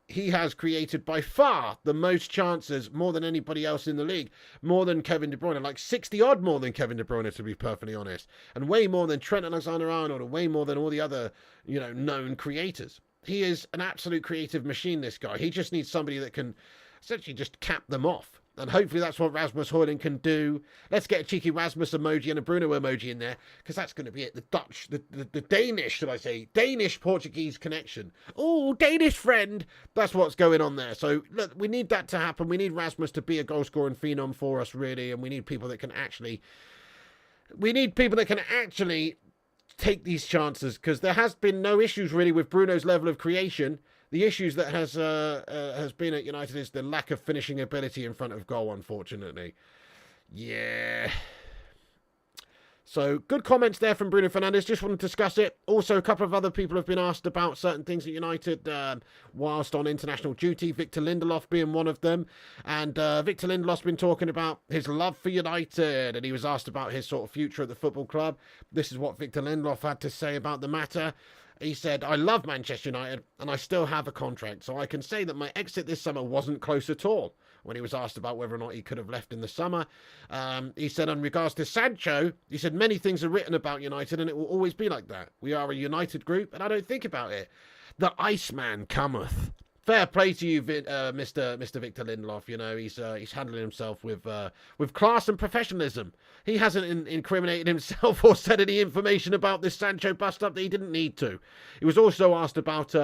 he has created by far the most chances, more than anybody else in the league, more than Kevin De Bruyne, like 60-odd more than Kevin De Bruyne, to be perfectly honest, and way more than Trent Alexander-Arnold, and way more than all the other, known creators. He is an absolute creative machine, this guy. He just needs somebody that can essentially just cap them off. And hopefully that's what Rasmus Højlund can do. Let's get a cheeky Rasmus emoji and a Bruno emoji in there, because that's going to be it. The Dutch, the Danish, should I say, Danish-Portuguese connection. Oh, Danish friend. That's what's going on there. So, look, we need that to happen. We need Rasmus to be a goal-scoring phenom for us, really, and we need people that can actually... take these chances, because there has been no issues, really, with Bruno's level of creation. The issues that has been at United is the lack of finishing ability in front of goal, unfortunately. Yeah. So, good comments there from Bruno Fernandes. Just want to discuss it. Also, a couple of other people have been asked about certain things at United whilst on international duty, Victor Lindelof being one of them. And Victor Lindelof's been talking about his love for United, and he was asked about his sort of future at the football club. This is what Victor Lindelof had to say about the matter. He said, I love Manchester United and I still have a contract, so I can say that my exit this summer wasn't close at all. When he was asked about whether or not he could have left in the summer, he said, in regards to Sancho, he said, many things are written about United and it will always be like that. We are a united group and I don't think about it. The Iceman cometh. Fair play to you, Mr. Victor Lindelof. He's handling himself with class and professionalism. He hasn't incriminated himself or said any information about this Sancho bust-up that he didn't need to. He was also asked about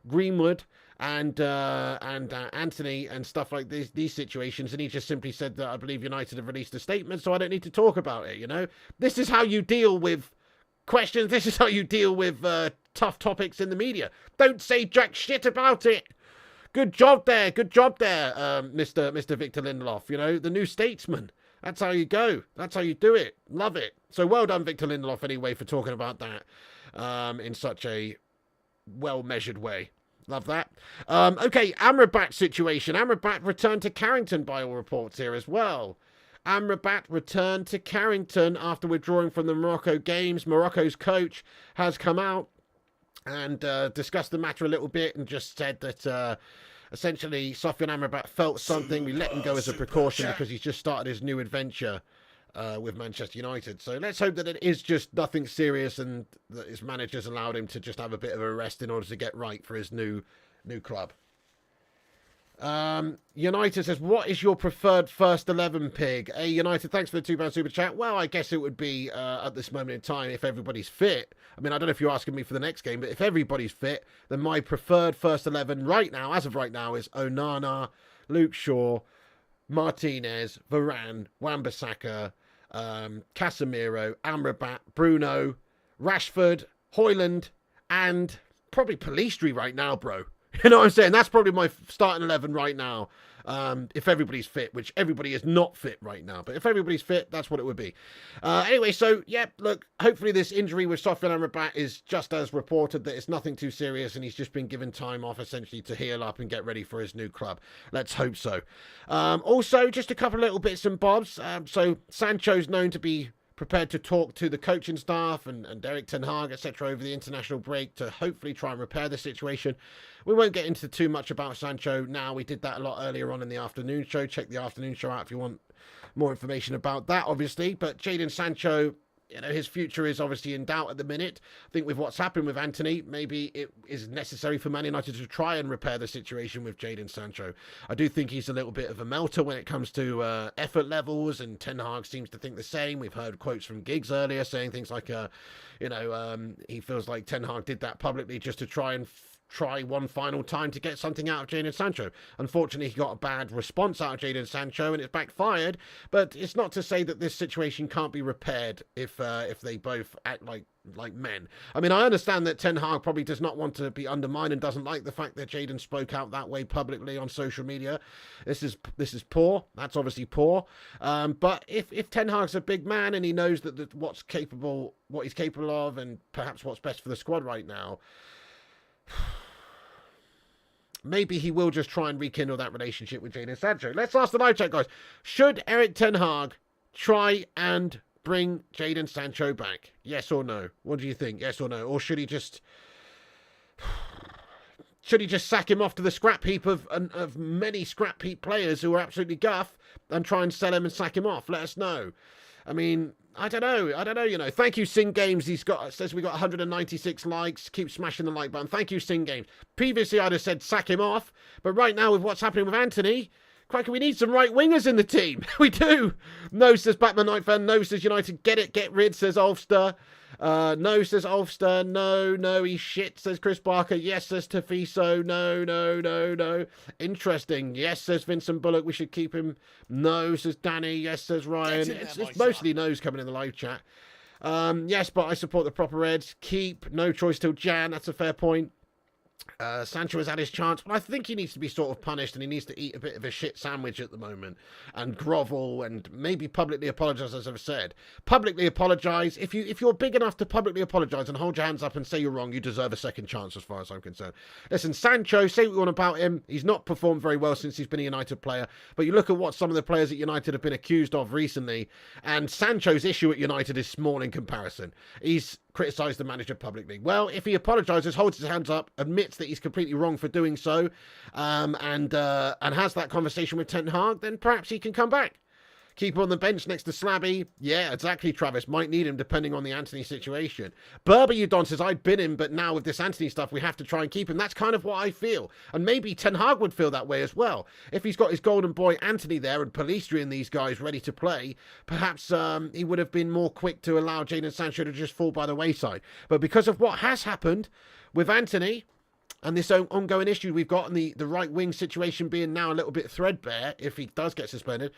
Greenwood and Antony and stuff like these situations, and he just simply said that I believe United have released a statement, so I don't need to talk about it. This is how you deal with questions. This is how you deal with tough topics in the media. Don't say jack shit about it. Good job there, Mr. Victor Lindelof. The new statesman. That's how you go. That's how you do it. Love it. So well done, Victor Lindelof, anyway, for talking about that in such a well-measured way. Love that. Okay, Amrabat situation. Amrabat returned to Carrington by all reports here as well. Amrabat returned to Carrington after withdrawing from the Morocco games. Morocco's coach has come out and discussed the matter a little bit and just said that essentially Sofyan Amrabat felt something. We let him go as a precaution because he's just started his new adventure with Manchester United. So let's hope that it is just nothing serious and that his managers allowed him to just have a bit of a rest in order to get right for his new club. United says, what is your preferred first 11 pig? Hey, United, thanks for the £2 super chat. Well, I guess it would be at this moment in time, if everybody's fit. I mean, I don't know if you're asking me for the next game, but if everybody's fit, then my preferred first 11 right now, as of right now, is Onana, Luke Shaw, Martinez, Varane, Wan-Bissaka, Casemiro, Amrabat, Bruno, Rashford, Højlund, and probably Pellistri right now, bro. You know what I'm saying? That's probably my starting 11 right now. If everybody's fit, which everybody is not fit right now. But if everybody's fit, that's what it would be. Anyway, so, yeah, look, hopefully this injury with Sofyan Amrabat is just as reported, that it's nothing too serious and he's just been given time off, essentially, to heal up and get ready for his new club. Let's hope so. Also, just a couple of little bits and bobs. So Sancho's known to be prepared to talk to the coaching staff and Eric Ten Hag, etc., over the international break to hopefully try and repair the situation. We won't get into too much about Sancho now. We did that a lot earlier on in the afternoon show. Check the afternoon show out if you want more information about that, obviously. But Jadon Sancho, his future is obviously in doubt at the minute. I think with what's happened with Antony, maybe it is necessary for Man United to try and repair the situation with Jadon Sancho. I do think he's a little bit of a melter when it comes to effort levels, and Ten Hag seems to think the same. We've heard quotes from Giggs earlier saying things like, he feels like Ten Hag did that publicly just to try and try one final time to get something out of Jadon Sancho. Unfortunately, he got a bad response out of Jadon Sancho and it's backfired, but it's not to say that this situation can't be repaired if they both act like men. I mean, I understand that Ten Hag probably does not want to be undermined and doesn't like the fact that Jadon spoke out that way publicly on social media. This is poor. That's obviously poor. But if Ten Hag's a big man and he knows that what he's capable of, and perhaps what's best for the squad right now, maybe he will just try and rekindle that relationship with Jadon Sancho. Let's ask the live chat, guys. Should Erik Ten Hag try and bring Jadon Sancho back? Yes or no? What do you think? Yes or no? Or should he just sack him off to the scrap heap of many scrap heap players who are absolutely guff and try and sell him and sack him off? Let us know. I mean, I don't know, Thank you, Sing Games. Says we got 196 likes. Keep smashing the like button. Thank you, Sing Games. Previously, I'd have said sack him off. But right now, with what's happening with Antony, crikey, we need some right wingers in the team. We do. No, says Batman Night Fan. No, says United. Get rid, says Ulster. No, says Ulster. No, he's shit, says Chris Barker. Yes, says Tafiso. No. Interesting. Yes, says Vincent Bullock. We should keep him. No, says Danny. Yes, says Ryan. It's mostly no's coming in the live chat. Yes, but I support the proper Reds. Keep. No choice till Jan. That's a fair point. Sancho has had his chance, but I think he needs to be sort of punished and he needs to eat a bit of a shit sandwich at the moment and grovel and maybe publicly apologise, as I've said. Publicly apologise. If you're big enough to publicly apologise and hold your hands up and say you're wrong, you deserve a second chance as far as I'm concerned. Listen, Sancho, say what you want about him. He's not performed very well since he's been a United player, but you look at what some of the players at United have been accused of recently, and Sancho's issue at United is small in comparison. He's criticised the manager publicly. Well, if he apologises, holds his hands up, admits that he's completely wrong for doing so, and has that conversation with Ten Hag, then perhaps he can come back. Keep him on the bench next to Slabby. Yeah, exactly, Travis. Might need him depending on the Antony situation. Berber Udon says, I'd bin him, but now with this Antony stuff, we have to try and keep him. That's kind of what I feel. And maybe Ten Hag would feel that way as well. If he's got his golden boy Antony there and Pellistri and these guys ready to play, perhaps he would have been more quick to allow Jadon Sancho to just fall by the wayside. But because of what has happened with Antony and this ongoing issue we've got and the right wing situation being now a little bit threadbare, if he does get suspended,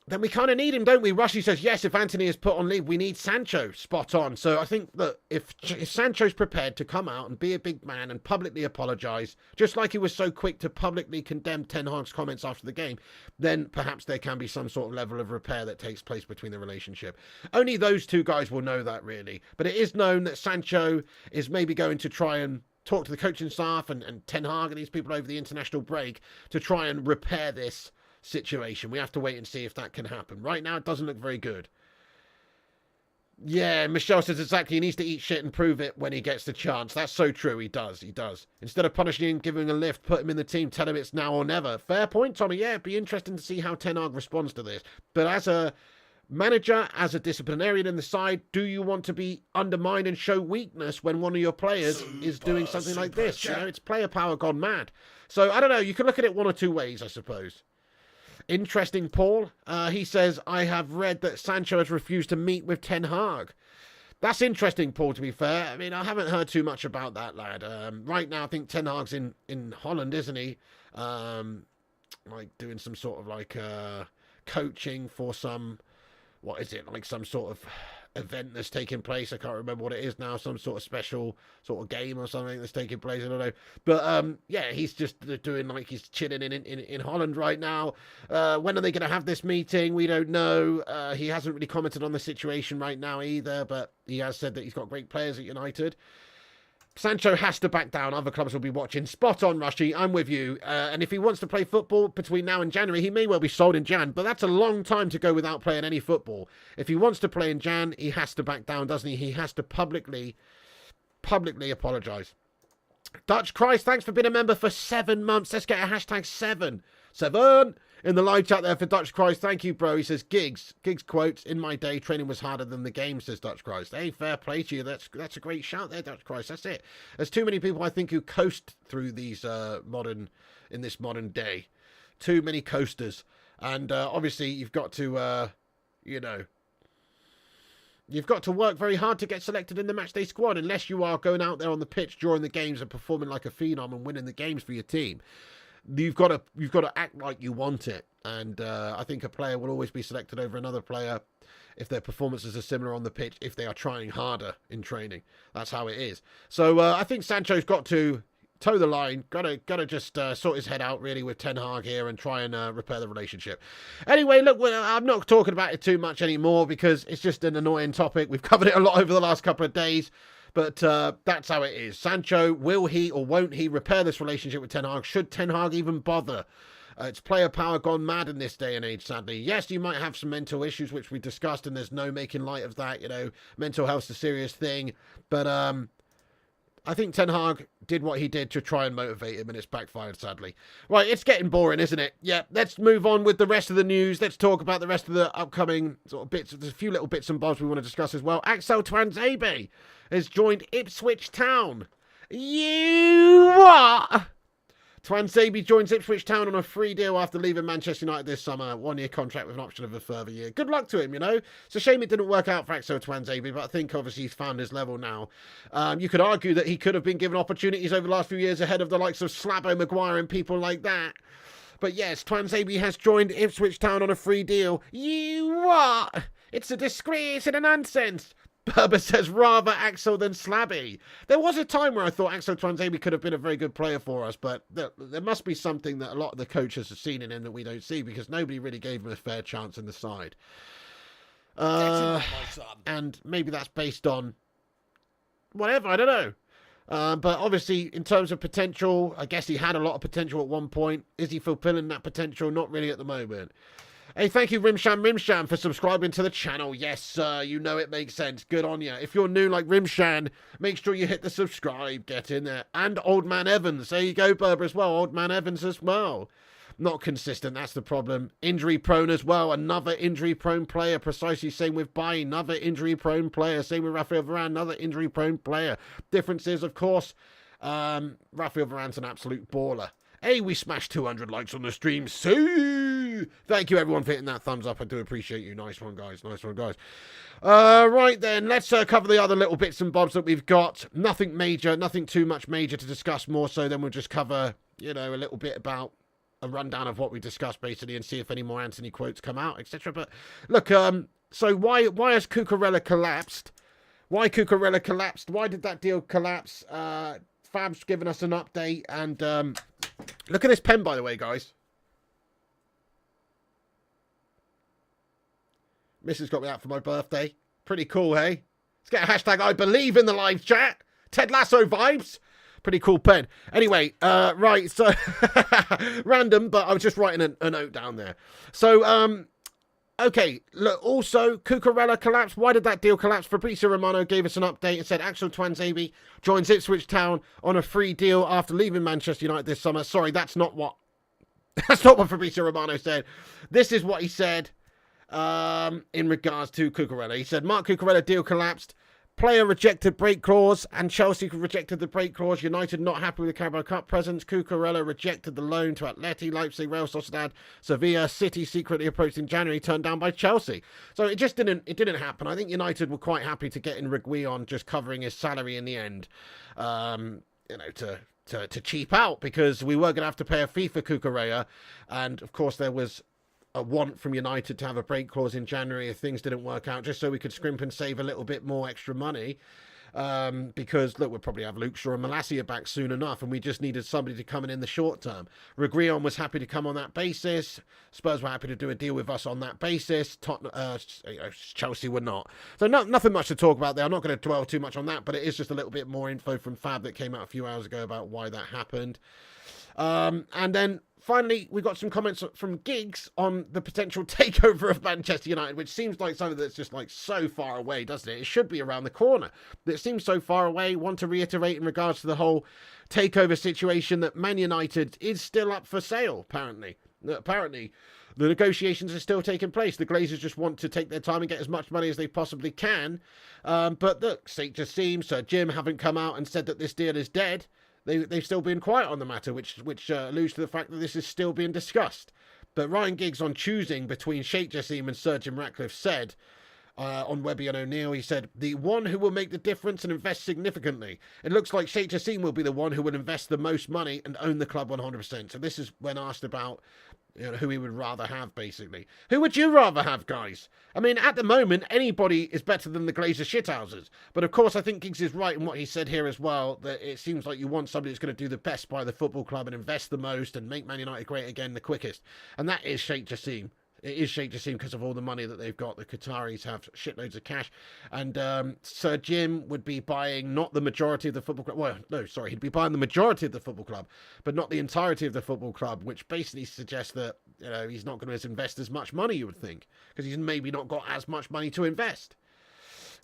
then we kind of need him, don't we? Rushy says, yes, if Antony is put on leave, we need Sancho. Spot on. So I think that if Sancho's prepared to come out and be a big man and publicly apologise, just like he was so quick to publicly condemn Ten Hag's comments after the game, then perhaps there can be some sort of level of repair that takes place between the relationship. Only those two guys will know that, really. But it is known that Sancho is maybe going to try and talk to the coaching staff and Ten Hag and these people over the international break to try and repair this situation. We have to wait and see if that can happen. Right now, it doesn't look very good. Yeah, Michelle says exactly. He needs to eat shit and prove it when he gets the chance. That's so true. He does. Instead of punishing him, giving him a lift, put him in the team, tell him it's now or never. Fair point, Tommy. Yeah, it'd be interesting to see how Ten Hag responds to this. But as a manager, as a disciplinarian in the side, do you want to be undermined and show weakness when one of your players is doing something like this? You know, it's player power gone mad. So, I don't know. You can look at it one or two ways, I suppose. Interesting, Paul. He says, I have read that Sancho has refused to meet with Ten Hag. That's interesting, Paul, to be fair. I mean, I haven't heard too much about that, lad. Right now, I think Ten Hag's in Holland, isn't he? Like doing some sort of like coaching for some, what is it? Like some sort of event that's taking place. I can't remember what it is now. Some sort of special sort of game or something that's taking place. I don't know. But yeah, he's just doing like he's chilling in Holland right now. When are they going to have this meeting? We don't know. He hasn't really commented on the situation right now either, but he has said that he's got great players at United. Sancho has to back down. Other clubs will be watching. Spot on, Rushy. I'm with you. And if he wants to play football between now and January, he may well be sold in Jan. But that's a long time to go without playing any football. If he wants to play in Jan, he has to back down, doesn't he? He has to publicly apologise. Dutch Christ, thanks for being a member for 7 months. Let's get a hashtag 7. 7 in the live chat there for Dutch Christ. Thank you, bro. He says, Giggs quotes, in my day, training was harder than the game, says Dutch Christ. Hey, fair play to you. That's a great shout there, Dutch Christ. That's it. There's too many people, I think, who coast through these in this modern day. Too many coasters. And obviously, you've got to, You've got to work very hard to get selected in the matchday squad unless you are going out there on the pitch during the games and performing like a phenom and winning the games for your team. You've got to act like you want it. And I think a player will always be selected over another player if their performances are similar on the pitch, if they are trying harder in training. That's how it is. So I think Sancho's got to toe the line, gotta just sort his head out really with Ten Hag here and try and repair the relationship. Anyway, look, I'm not talking about it too much anymore because it's just an annoying topic. We've covered it a lot over the last couple of days, but that's how it is. Sancho, will he or won't he repair this relationship with Ten Hag? Should Ten Hag even bother? It's player power gone mad in this day and age, sadly. Yes, you might have some mental issues, which we discussed, and there's no making light of that. You know, mental health's a serious thing, but I think Ten Hag did what he did to try and motivate him, and it's backfired, sadly. Right, it's getting boring, isn't it? Yeah, let's move on with the rest of the news. Let's talk about the rest of the upcoming sort of bits. There's a few little bits and bobs we want to discuss as well. Axel Tuanzebe has joined Ipswich Town. You what? Tuanzebe joins Ipswich Town on a free deal after leaving Manchester United this summer. 1-year contract with an option of a further year. Good luck to him, you know. It's a shame it didn't work out for Axel Tuanzebe, but I think obviously he's found his level now. You could argue that he could have been given opportunities over the last few years ahead of the likes of Slabo Maguire and people like that. But yes, Tuanzebe has joined Ipswich Town on a free deal. You what? It's a disgrace and a nonsense. Berber says rather Axel than Slabby. There was a time where I thought Axel Tuanzebe could have been a very good player for us, but there must be something that a lot of the coaches have seen in him that we don't see, because nobody really gave him a fair chance in the side. And maybe that's based on whatever, I don't know. But obviously, in terms of potential, I guess he had a lot of potential at one point. Is he fulfilling that potential? Not really at the moment. Hey, thank you, Rimsham, for subscribing to the channel. Yes, sir, you know it makes sense. Good on you. If you're new like Rimshan, make sure you hit the subscribe. Get in there. And Old Man Evans. There you go, Berber, as well. Old Man Evans as well. Not consistent, that's the problem. Injury prone as well. Another injury prone player. Precisely same with Bailly. Another injury prone player. Same with Rafael Varane. Another injury prone player. Differences, of course. Rafael Varane's an absolute baller. Hey, we smashed 200 likes on the stream. See? Thank you, everyone, for hitting that thumbs up. I do appreciate you. Nice one, guys. Nice one, guys. Right, then. Let's cover the other little bits and bobs that we've got. Nothing major. Nothing too much major to discuss more so. Then we'll just cover, you know, a little bit about a rundown of what we discussed, basically, and see if any more Antony quotes come out, etc. But, look, so why has Cucurella collapsed? Why Cucurella collapsed? Why did that deal collapse? Fab's given us an update, and look at this pen, by the way, guys. Mrs. got me out for my birthday. Pretty cool, hey? Let's get a hashtag I believe in the live chat. Ted Lasso vibes. Pretty cool pen. Anyway, right, so random, but I was just writing a note down there. So, okay, look, also, Cucurella collapsed. Why did that deal collapse? Fabrizio Romano gave us an update and said Axel Tuanzebe joins Ipswich Town on a free deal after leaving Manchester United this summer. Sorry, that's not what Fabrizio Romano said. This is what he said in regards to Cucurella. He said, Mark Cucurella deal collapsed. Player rejected break clause, and Chelsea rejected the break clause. United not happy with the Carabao Cup presence. Cucurella rejected the loan to Atleti, Leipzig, Real Sociedad, Sevilla. City secretly approached in January, turned down by Chelsea. So it just didn't happen. I think United were quite happy to get in Reguilon just covering his salary in the end, you know, to cheap out, because we were going to have to pay a fee for Cucurella, and of course there was a want from United to have a break clause in January if things didn't work out, just so we could scrimp and save a little bit more extra money. Because, look, we'll probably have Luke Shaw and Malacia back soon enough, and we just needed somebody to come in the short term. Reguilon was happy to come on that basis. Spurs were happy to do a deal with us on that basis. Chelsea were not. So nothing much to talk about there. I'm not going to dwell too much on that, but it is just a little bit more info from Fab that came out a few hours ago about why that happened. And then finally, we got some comments from Giggs on the potential takeover of Manchester United, which seems like something that's just like so far away, doesn't it? It should be around the corner. But it seems so far away. Want to reiterate in regards to the whole takeover situation that Man United is still up for sale, apparently. Apparently, the negotiations are still taking place. The Glazers just want to take their time and get as much money as they possibly can. But look, St. Jassim, Sir Jim haven't come out and said that this deal is dead. They've still been quiet on the matter, which alludes to the fact that this is still being discussed. But Ryan Giggs, on choosing between Sheikh Jassim and Sir Jim Ratcliffe, said, on Webby and O'Neill. He said, the one who will make the difference and invest significantly. It looks like Sheikh Jassim will be the one who will invest the most money and own the club 100%. So this is when asked about who he would rather have, basically. Who would you rather have, guys? I mean, at the moment, anybody is better than the Glazer shithouses. But of course, I think Giggs is right in what he said here as well, that it seems like you want somebody that's going to do the best by the football club and invest the most and make Man United great again the quickest. And that is Sheikh Jassim. It is Sheikh Jassim because of all the money that they've got. The Qataris have shitloads of cash. And Sir Jim would be buying not the majority of the football club. Well, no, sorry. He'd be buying the majority of the football club, but not the entirety of the football club, which basically suggests that he's not going to invest as much money, you would think, because he's maybe not got as much money to invest.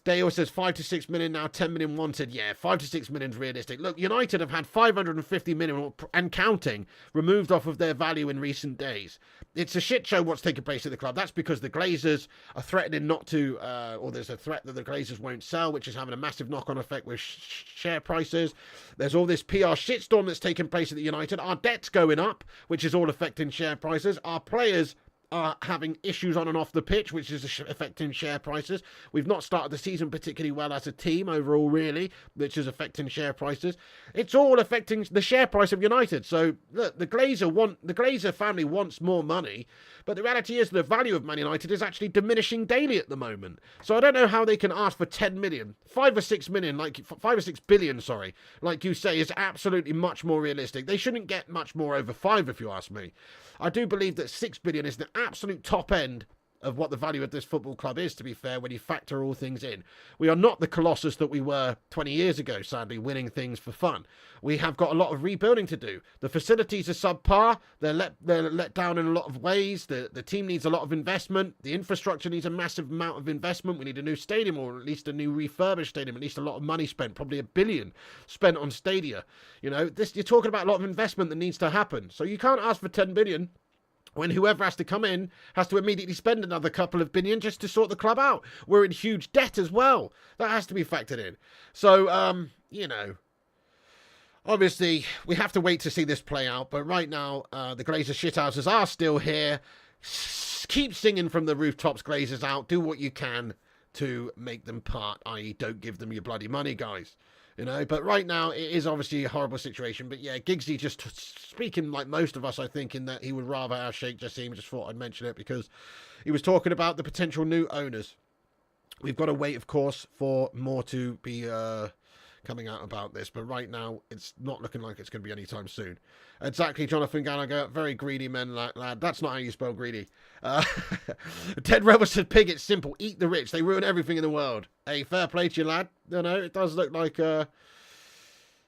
Dale says 5 to 6 million now, 10 million wanted. Yeah, 5 to 6 million is realistic. Look, United have had 550 million and counting removed off of their value in recent days. It's a shit show what's taking place at the club. That's because the Glazers are threatening not to, or there's a threat that the Glazers won't sell, which is having a massive knock-on effect with share prices. There's all this PR shitstorm that's taking place at the United. Our debt's going up, which is all affecting share prices. Our players are having issues on and off the pitch, which is affecting share prices. We've not started the season particularly well as a team overall, really, which is affecting share prices. It's all affecting the share price of United. So look, the Glazer family wants more money, but the reality is the value of Man United is actually diminishing daily at the moment. So I don't know how they can ask for 10 million, 5 or 6 million, like 5 or 6 billion, sorry, like you say, is absolutely much more realistic. They shouldn't get much more over 5, if you ask me. I do believe that 6 billion is the absolute top end of what the value of this football club is, to be fair, when you factor all things in. We are not the Colossus that we were 20 years ago, sadly, winning things for fun. We have got a lot of rebuilding to do. The facilities are subpar. They're let down in a lot of ways. The team needs a lot of investment. The infrastructure needs a massive amount of investment. We need a new stadium, or at least a new refurbished stadium, at least a lot of money spent, probably $1 billion spent on stadia. You're talking about a lot of investment that needs to happen. So you can't ask for 10 billion when whoever has to come in has to immediately spend another couple of billion just to sort the club out. We're in huge debt as well. That has to be factored in. So, obviously, we have to wait to see this play out. But right now, the Glazer shithouses are still here. Keep singing from the rooftops, Glazers out. Do what you can to make them part, i.e. don't give them your bloody money, guys. But right now it is obviously a horrible situation. But yeah, Giggsy just speaking like most of us, I think, in that he would rather have Sheikh Jassim. Just thought I'd mention it because he was talking about the potential new owners. We've got to wait, of course, for more to be coming out about this. But right now, it's not looking like it's going to be anytime soon. Exactly, Jonathan Gallagher. Very greedy men, lad. That's not how you spell greedy. Ted Rebel said, Pig, it's simple. Eat the rich. They ruin everything in the world. Hey, fair play to you, lad. It does look like, they've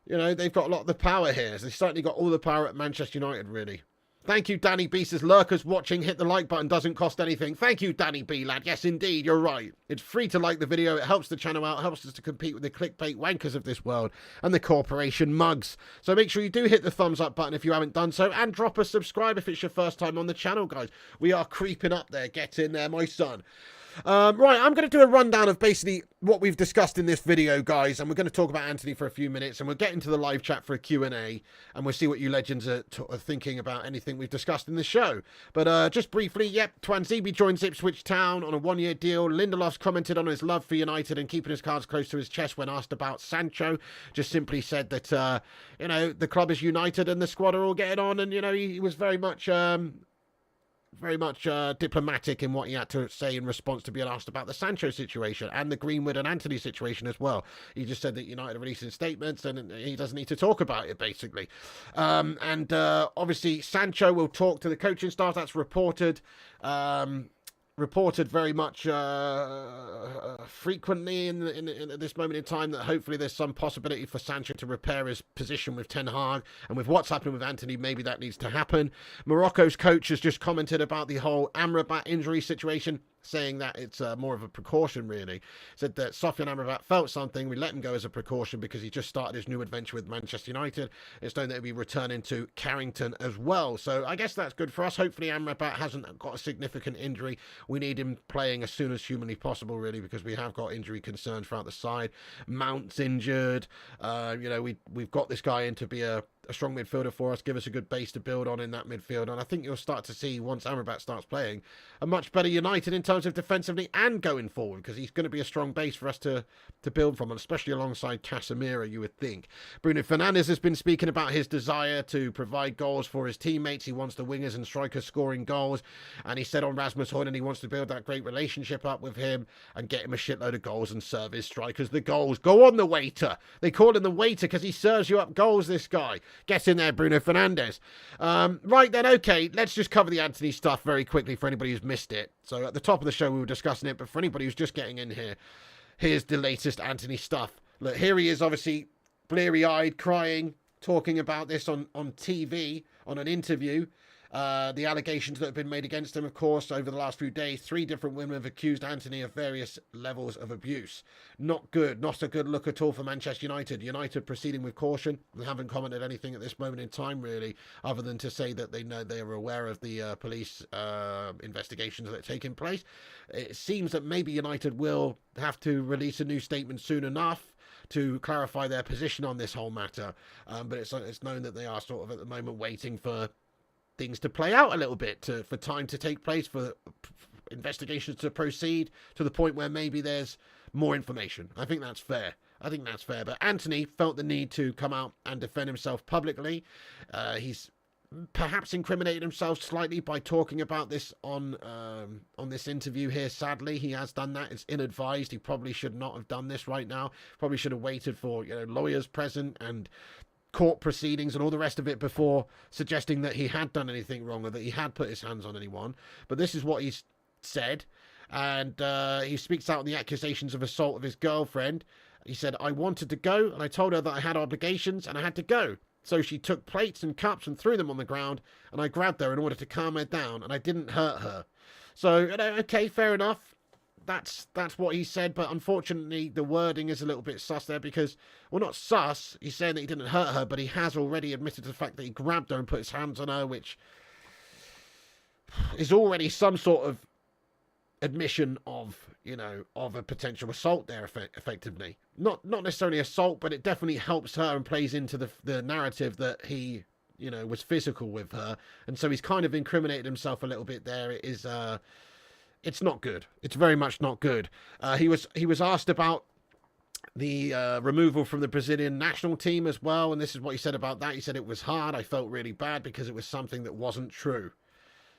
got a lot of the power here. They've certainly got all the power at Manchester United, really. Thank you, Danny B. Says, lurkers watching, hit the like button, doesn't cost anything. Thank you, Danny B, lad. Yes, indeed, you're right. It's free to like the video. It helps the channel out, helps us to compete with the clickbait wankers of this world and the corporation mugs. So make sure you do hit the thumbs up button if you haven't done so, and drop a subscribe if it's your first time on the channel, guys. We are creeping up there. Get in there, my son. Right, I'm going to do a rundown of basically what we've discussed in this video, guys, and we're going to talk about Antony for a few minutes, and we'll get into the live chat for a Q&A, and we'll see what you legends are thinking about anything we've discussed in the show. But just briefly, yep, Twanzebe joins Ipswich Town on a one-year deal. Lindelof's commented on his love for United and keeping his cards close to his chest when asked about Sancho. Just simply said that, the club is united and the squad are all getting on, and, he was very much diplomatic in what he had to say in response to being asked about the Sancho situation and the Greenwood and Antony situation as well. He just said that United are releasing statements and he doesn't need to talk about it, basically. Obviously, Sancho will talk to the coaching staff. That's reported. Reported very much frequently at this moment in time, that hopefully there's some possibility for Sancho to repair his position with Ten Hag, and with what's happening with Antony, maybe that needs to happen. Morocco's coach has just commented about the whole Amrabat injury situation, saying that it's more of a precaution, really. Said that Sofian Amrabat felt something. We let him go as a precaution because he just started his new adventure with Manchester United. It's known that he'll be returning to Carrington as well. So I guess that's good for us. Hopefully Amrabat hasn't got a significant injury. We need him playing as soon as humanly possible, really, because we have got injury concerns throughout the side. Mount's injured. We've got this guy in to be a a strong midfielder for us, give us a good base to build on in that midfield. And I think you'll start to see, once Amrabat starts playing, a much better United in terms of defensively and going forward, because he's going to be a strong base for us to build from, especially alongside Casemiro, you would think. Bruno Fernandes has been speaking about his desire to provide goals for his teammates. He wants the wingers and strikers scoring goals. And he said on Rasmus Højlund he wants to build that great relationship up with him and get him a shitload of goals and serve his strikers the goals. Go on, the waiter. They call him the waiter because he serves you up goals, this guy. Get in there, Bruno Fernandes. Right then, okay, let's just cover the Antony stuff very quickly for anybody who's missed it. So at the top of the show we were discussing it, but for anybody who's just getting in here, here's the latest Antony stuff. Look, here he is, obviously bleary-eyed, crying, talking about this on TV, on an interview. The allegations that have been made against him, of course, over the last few days. 3 different women have accused Antony of various levels of abuse. Not good. Not a good look at all for Manchester United. United proceeding with caution. They haven't commented anything at this moment in time, really, other than to say that they know they are aware of the police investigations that are taking place. It seems that maybe United will have to release a new statement soon enough to clarify their position on this whole matter. But it's known that they are sort of at the moment waiting for things to play out a little bit, for time to take place, for investigations to proceed to the point where maybe there's more information. I think that's fair. But Antony felt the need to come out and defend himself publicly. He's perhaps incriminated himself slightly by talking about this on this interview here. Sadly, he has done that. It's ill-advised. He probably should not have done this right now. Probably should have waited for lawyers present and court proceedings and all the rest of it before suggesting that he had done anything wrong or that he had put his hands on anyone. But this is what he's said, and he speaks out on the accusations of assault of his girlfriend. He said, "I wanted to go, and I told her that I had obligations and I had to go. So she took plates and cups and threw them on the ground, and I grabbed her in order to calm her down, and I didn't hurt her." So, okay, fair enough. That's what he said, but unfortunately the wording is a little bit sus there because, well, not sus, he's saying that he didn't hurt her, but he has already admitted to the fact that he grabbed her and put his hands on her, which is already some sort of admission of, of a potential assault there, effectively. Not necessarily assault, but it definitely helps her and plays into the narrative that he, was physical with her, and so he's kind of incriminated himself a little bit there. It is, it's not good. It's very much not good. He was asked about the removal from the Brazilian national team as well, and this is what he said about that. He said, "It was hard. I felt really bad because it was something that wasn't true.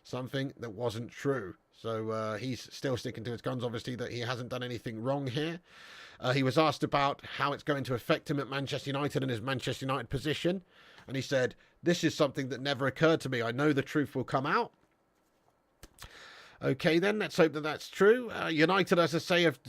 Something that wasn't true." So he's still sticking to his guns, obviously, that he hasn't done anything wrong here. He was asked about how it's going to affect him at Manchester United and his Manchester United position, and he said, "This is something that never occurred to me. I know the truth will come out." Okay, then, let's hope that that's true. United, as I say, have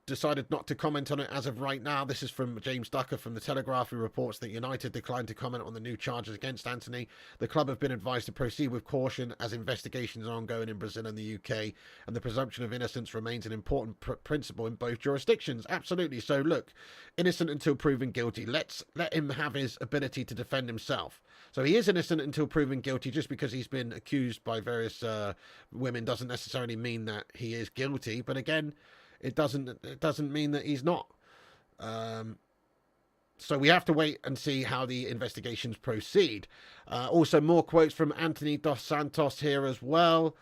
decided not to comment on it as of right now. This is from James Ducker from The Telegraph, who reports that United declined to comment on the new charges against Antony. The club have been advised to proceed with caution as investigations are ongoing in Brazil and the UK, and the presumption of innocence remains an important principle in both jurisdictions. Absolutely. So, look, innocent until proven guilty. Let him have his ability to defend himself. So he is innocent until proven guilty. Just because he's been accused by various women doesn't necessarily mean that he is guilty. But again, it doesn't mean that he's not. So we have to wait and see how the investigations proceed. Also, more quotes from Antony dos Santos here as well.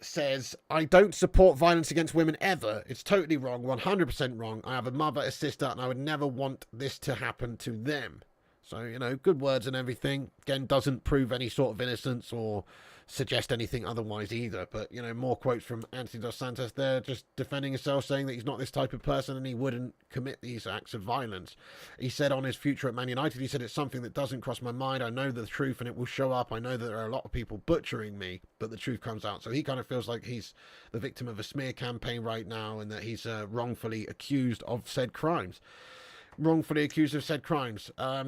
Says, "I don't support violence against women ever. It's totally wrong, 100% wrong. I have a mother, a sister, and I would never want this to happen to them." So, good words and everything. Again, doesn't prove any sort of innocence or suggest anything otherwise either. But, more quotes from Antony dos Santos there, just defending himself, saying that he's not this type of person and he wouldn't commit these acts of violence. He said on his future at Man United, he said, "It's something that doesn't cross my mind. I know the truth and it will show up. I know that there are a lot of people butchering me, but the truth comes out." So he kind of feels like he's the victim of a smear campaign right now and that he's wrongfully accused of said crimes.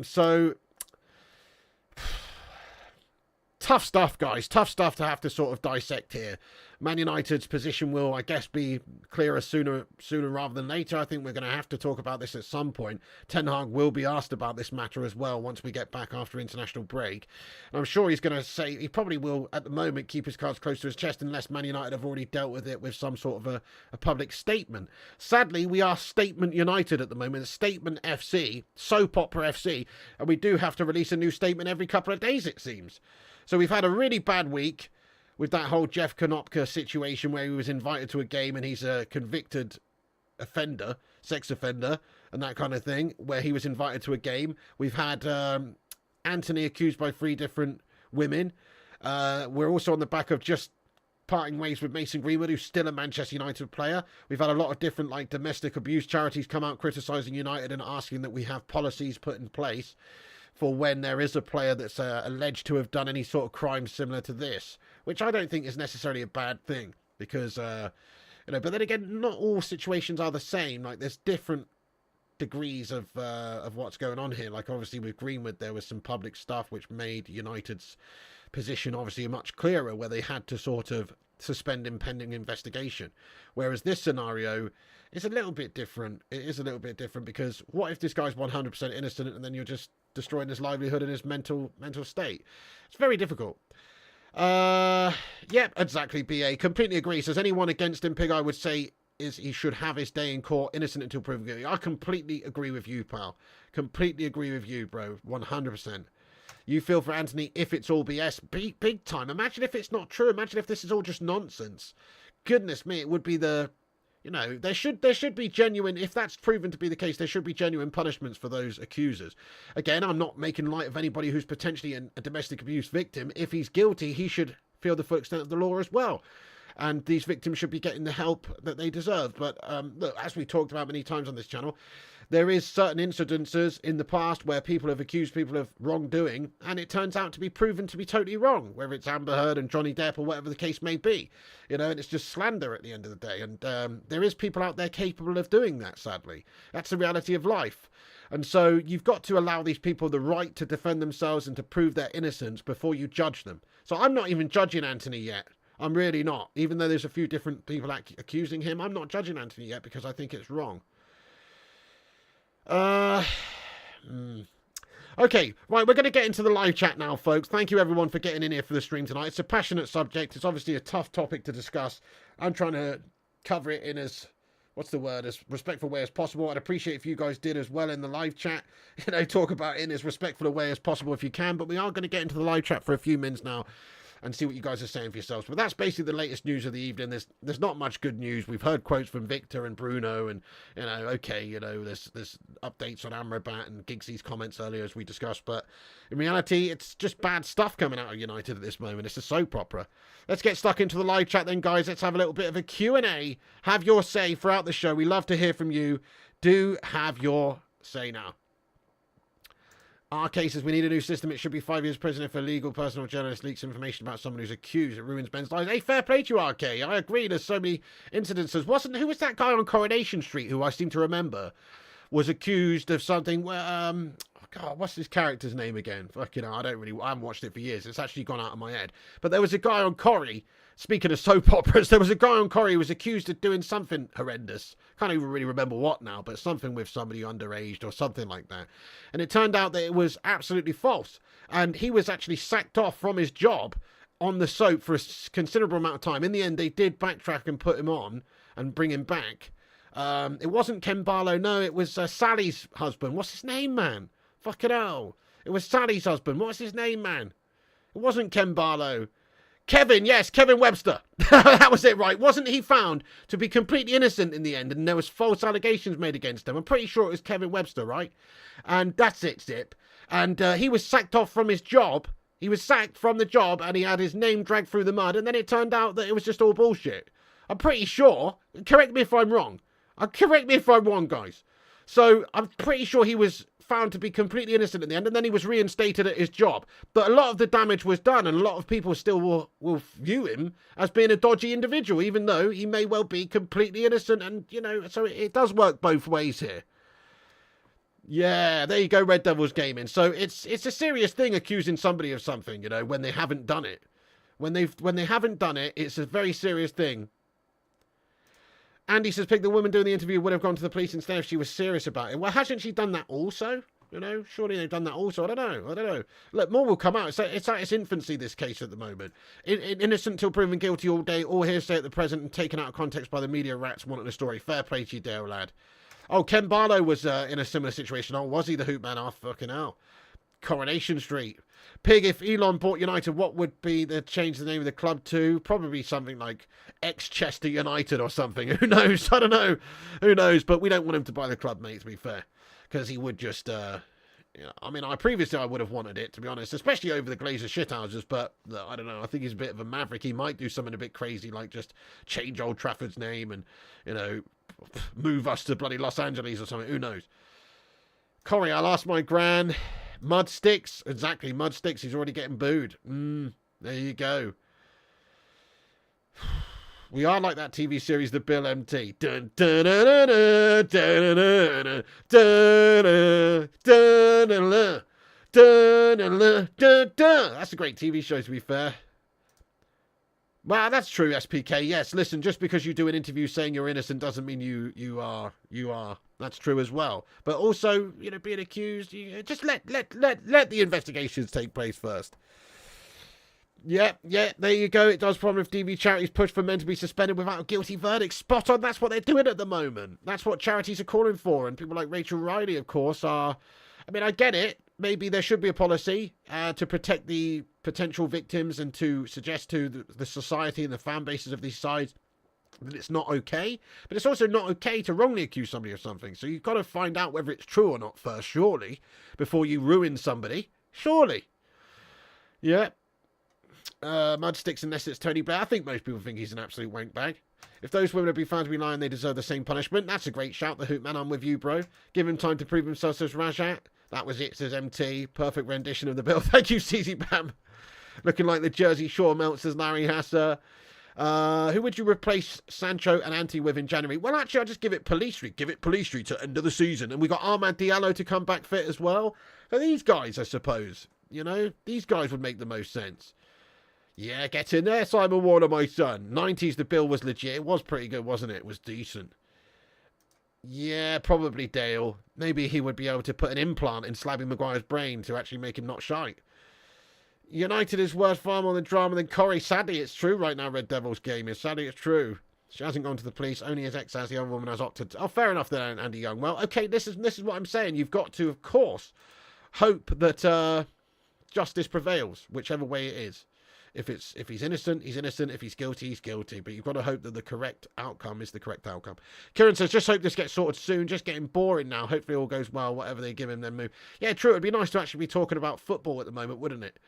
So tough stuff, guys. Tough stuff to have to sort of dissect here. Man United's position will, I guess, be clearer sooner rather than later. I think we're going to have to talk about this at some point. Ten Hag will be asked about this matter as well once we get back after international break. And I'm sure he's going to say, he probably will at the moment keep his cards close to his chest unless Man United have already dealt with it with some sort of a public statement. Sadly, we are Statement United at the moment, Statement FC, soap opera FC, and we do have to release a new statement every couple of days, it seems. So we've had a really bad week with that whole Jeff Konopka situation where he was invited to a game and he's a convicted offender, sex offender, and that kind of thing, where he was invited to a game. We've had Antony accused by 3 different women. We're also on the back of just parting ways with Mason Greenwood, who's still a Manchester United player. We've had a lot of different domestic abuse charities come out criticising United and asking that we have policies put in place for when there is a player that's alleged to have done any sort of crime similar to this, which I don't think is necessarily a bad thing because, but then again, not all situations are the same. There's different degrees of what's going on here. Obviously with Greenwood, there was some public stuff which made United's position obviously much clearer, where they had to sort of suspend him pending investigation. Whereas this scenario is a little bit different. It is a little bit different because what if this guy's 100% innocent and then you're just destroying his livelihood and his mental state? It's very difficult. Yep, exactly, BA. Completely agree. Says anyone against him, Pig, I would say is he should have his day in court, innocent until proven guilty. I completely agree with you, pal. Completely agree with you, bro. 100%. You feel for Antony if it's all BS. Big time. Imagine if it's not true. Imagine if this is all just nonsense. Goodness me, it would be there should be genuine, if that's proven to be the case, there should be genuine punishments for those accusers. Again, I'm not making light of anybody who's potentially a domestic abuse victim. If he's guilty, he should feel the full extent of the law as well. And these victims should be getting the help that they deserve. But look, as we talked about many times on this channel, there is certain incidences in the past where people have accused people of wrongdoing, and it turns out to be proven to be totally wrong, whether it's Amber Heard and Johnny Depp or whatever the case may be. And it's just slander at the end of the day. And there is people out there capable of doing that, sadly. That's the reality of life. And so you've got to allow these people the right to defend themselves and to prove their innocence before you judge them. So I'm not even judging Antony yet. I'm really not. Even though there's a few different people accusing him, I'm not judging Antony yet because I think it's wrong. Okay, right, we're going to get into the live chat now, folks. Thank you, everyone, for getting in here for the stream tonight. It's a passionate subject. It's obviously a tough topic to discuss. I'm trying to cover it in as respectful way as possible. I'd appreciate if you guys did as well in the live chat. Talk about it in as respectful a way as possible if you can. But we are going to get into the live chat for a few minutes now and see what you guys are saying for yourselves. But that's basically the latest news of the evening. There's not much good news. We've heard quotes from Victor and Bruno, and there's updates on Amrabat and Giggsy's comments earlier as we discussed. But in reality, it's just bad stuff coming out of United at this moment. It's a soap opera. Let's get stuck into the live chat then, guys. Let's have a little bit of a Q&A. Have your say throughout the show. We love to hear from you. Do have your say now. Our cases, we need a new system. It should be 5 years prison if a legal person or journalist leaks information about someone who's accused. It ruins men's lives. Hey, fair play to you, RK. I agree. There's so many incidences. Who was that guy on Coronation Street who I seem to remember was accused of something where, God, what's his character's name again? Fucking hell, I haven't watched it for years. It's actually gone out of my head. But there was a guy on Corrie, speaking of soap operas, there was a guy on Corrie who was accused of doing something horrendous. Can't even really remember what now, but something with somebody underage or something like that. And it turned out that it was absolutely false. And he was actually sacked off from his job on the soap for a considerable amount of time. In the end, they did backtrack and put him on and bring him back. It wasn't Ken Barlow, no, it was Sally's husband. What's his name, man? Fucking hell. It was Sally's husband. What's his name, man? It wasn't Ken Barlow. Kevin, yes, Kevin Webster. That was it, right? Wasn't he found to be completely innocent in the end and there was false allegations made against him? I'm pretty sure it was Kevin Webster, right? And that's it, Zip. And he was sacked off from his job. He was sacked from the job and he had his name dragged through the mud, and then it turned out that it was just all bullshit. I'm pretty sure. Correct me if I'm wrong. Correct me if I'm wrong, guys. So I'm pretty sure he was found to be completely innocent in the end, and then he was reinstated at his job. But a lot of the damage was done, and a lot of people still will view him as being a dodgy individual, even though he may well be completely innocent. And, so it does work both ways here. Yeah, there you go, Red Devils Gaming. So it's a serious thing accusing somebody of something, when they haven't done it. When they haven't done it, it's a very serious thing. Andy says, Pig, the woman doing the interview would have gone to the police instead if she was serious about it. Well, hasn't she done that also? You know, surely they've done that also. I don't know. Look, more will come out. It's at its infancy, this case at the moment. Innocent until proven guilty all day, all hearsay at the present and taken out of context by the media rats wanting the story. Fair play to you, Dale, lad. Oh, Ken Barlow was in a similar situation. Oh, was he the hoop man? Oh, fucking hell. Coronation Street. Pig, if Elon bought United, what would be the change the name of the club to? Probably something like ex-Chester United or something. Who knows? I don't know. Who knows? But we don't want him to buy the club, mate, to be fair. Because he would just, I mean, previously I would have wanted it, to be honest, especially over the Glazer shithouses, but I don't know. I think he's a bit of a maverick. He might do something a bit crazy, like just change Old Trafford's name and, you know, move us to bloody Los Angeles or something. Who knows? Corey, I'll ask my gran. Mud Sticks. Exactly, Mud Sticks. He's already getting booed. There you go. We are like that TV series, The Bill MT. Dun, dun, dun, dun, dun, dun, dun, dun, dun, dun, dun. That's a great TV show, to be fair. Well, that's true, SPK. Yes, listen, just because you do an interview saying you're innocent doesn't mean you are. That's true as well. But also, you know, being accused, just let the investigations take place first. Yeah, there you go. It does problem if DV charities push for men to be suspended without a guilty verdict. Spot on. That's what they're doing at the moment. That's what charities are calling for. And people like Rachel Riley, of course, are... I mean, I get it. Maybe there should be a policy to protect the potential victims and to suggest to the society and the fan bases of these sides that it's not okay. But it's also not okay to wrongly accuse somebody of something. So you've got to find out whether it's true or not first, surely, before you ruin somebody. Surely. Yeah. Mud Sticks unless it's Tony Blair. I think most people think he's an absolute wank bag. If those women have been found to be lying, they deserve the same punishment. That's a great shout, the Hoop Man. I'm with you, bro. Give him time to prove himself, says Rajat. That was it, says MT. Perfect rendition of the bill. Thank you, CZ Bam. Looking like the Jersey Shore melt, says Larry Hasser. Who would you replace Sancho and Antony with in January? Well, actually, I'll just give it Police Street. Give it Police Street to end of the season. And we got Armand Diallo to come back fit as well. So these guys, I suppose, you know, these guys would make the most sense. Yeah, get in there, Simon Warner, my son. 90s, the bill was legit. It was pretty good, wasn't it? It was decent. Yeah, probably Dale. Maybe he would be able to put an implant in Slabby Maguire's brain to actually make him not shite. United is worth far more than drama than Corrie. Sadly, it's true right now, Red Devils game is. Sadly, it's true. She hasn't gone to the police. Only his ex has. The other woman has opted. Oh, fair enough then, Andy Young. Well, okay, this is what I'm saying. You've got to, of course, hope that justice prevails, whichever way it is. If he's innocent, he's innocent. If he's guilty, he's guilty. But you've got to hope that the correct outcome is the correct outcome. Kieran says, just hope this gets sorted soon. Just getting boring now. Hopefully all goes well. Whatever they give him, then move. Yeah, true. It'd be nice to actually be talking about football at the moment, wouldn't it?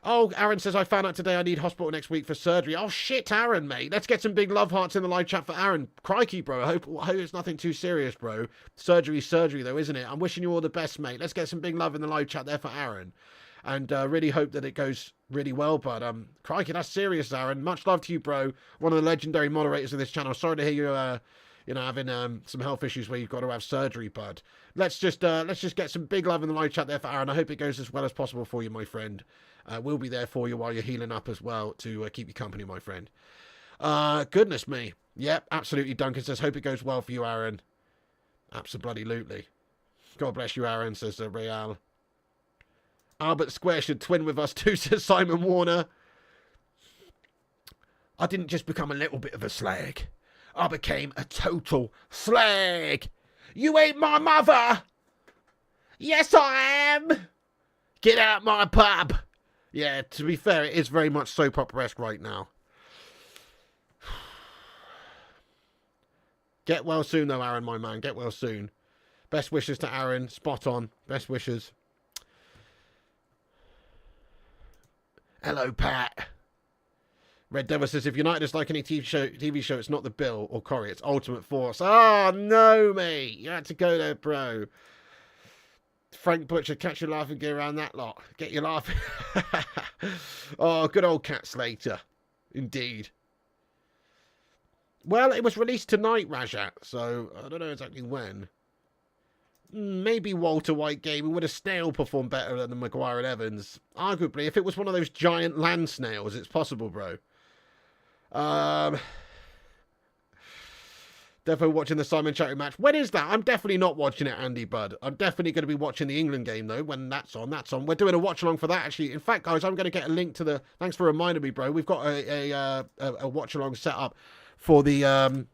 Oh, Aaron says, I found out today I need hospital next week for surgery. Oh, shit, Aaron, mate. Let's get some big love hearts in the live chat for Aaron. Crikey, bro. I hope it's nothing too serious, bro. Surgery's surgery, though, isn't it? I'm wishing you all the best, mate. Let's get some big love in the live chat there for Aaron. And really hope that it goes really well, but crikey, that's serious, Aaron. Much love to you, bro. One of the legendary moderators of this channel. Sorry to hear you, having some health issues where you've got to have surgery, bud. Let's just get some big love in the live chat there for Aaron. I hope it goes as well as possible for you, my friend. We'll be there for you while you're healing up as well to keep you company, my friend. Goodness me. Yep, absolutely. Duncan says, hope it goes well for you, Aaron. Absolutely. God bless you, Aaron, says Real. Albert Square should twin with us too, says Simon Warner. I didn't just become a little bit of a slag. I became a total slag. You ain't my mother. Yes, I am. Get out my pub. Yeah, to be fair, it is very much soap opera-esque right now. Get well soon, though, Aaron, my man. Get well soon. Best wishes to Aaron. Spot on. Best wishes. Hello, Pat. Red Devil says, if United is like any TV show, it's not the Bill or Corrie, it's Ultimate Force. Oh, no, mate. You had to go there, bro. Frank Butcher, catch your laughing gear around that lot. Get your laughing. Oh, good old Cat Slater. Indeed. Well, it was released tonight, Rajat, so I don't know exactly when. maybe Walter White game, would a snail perform better than the Maguire and Evans? Arguably, if it was one of those giant land snails, it's possible, bro. Definitely watching the Simon Chattery match. When is that? I'm definitely not watching it, Andy Budd. I'm definitely going to be watching the England game, though, when that's on. That's on. We're doing a watch-along for that, actually. In fact, guys, I'm going to get a link to the... Thanks for reminding me, bro. We've got a watch-along set up for the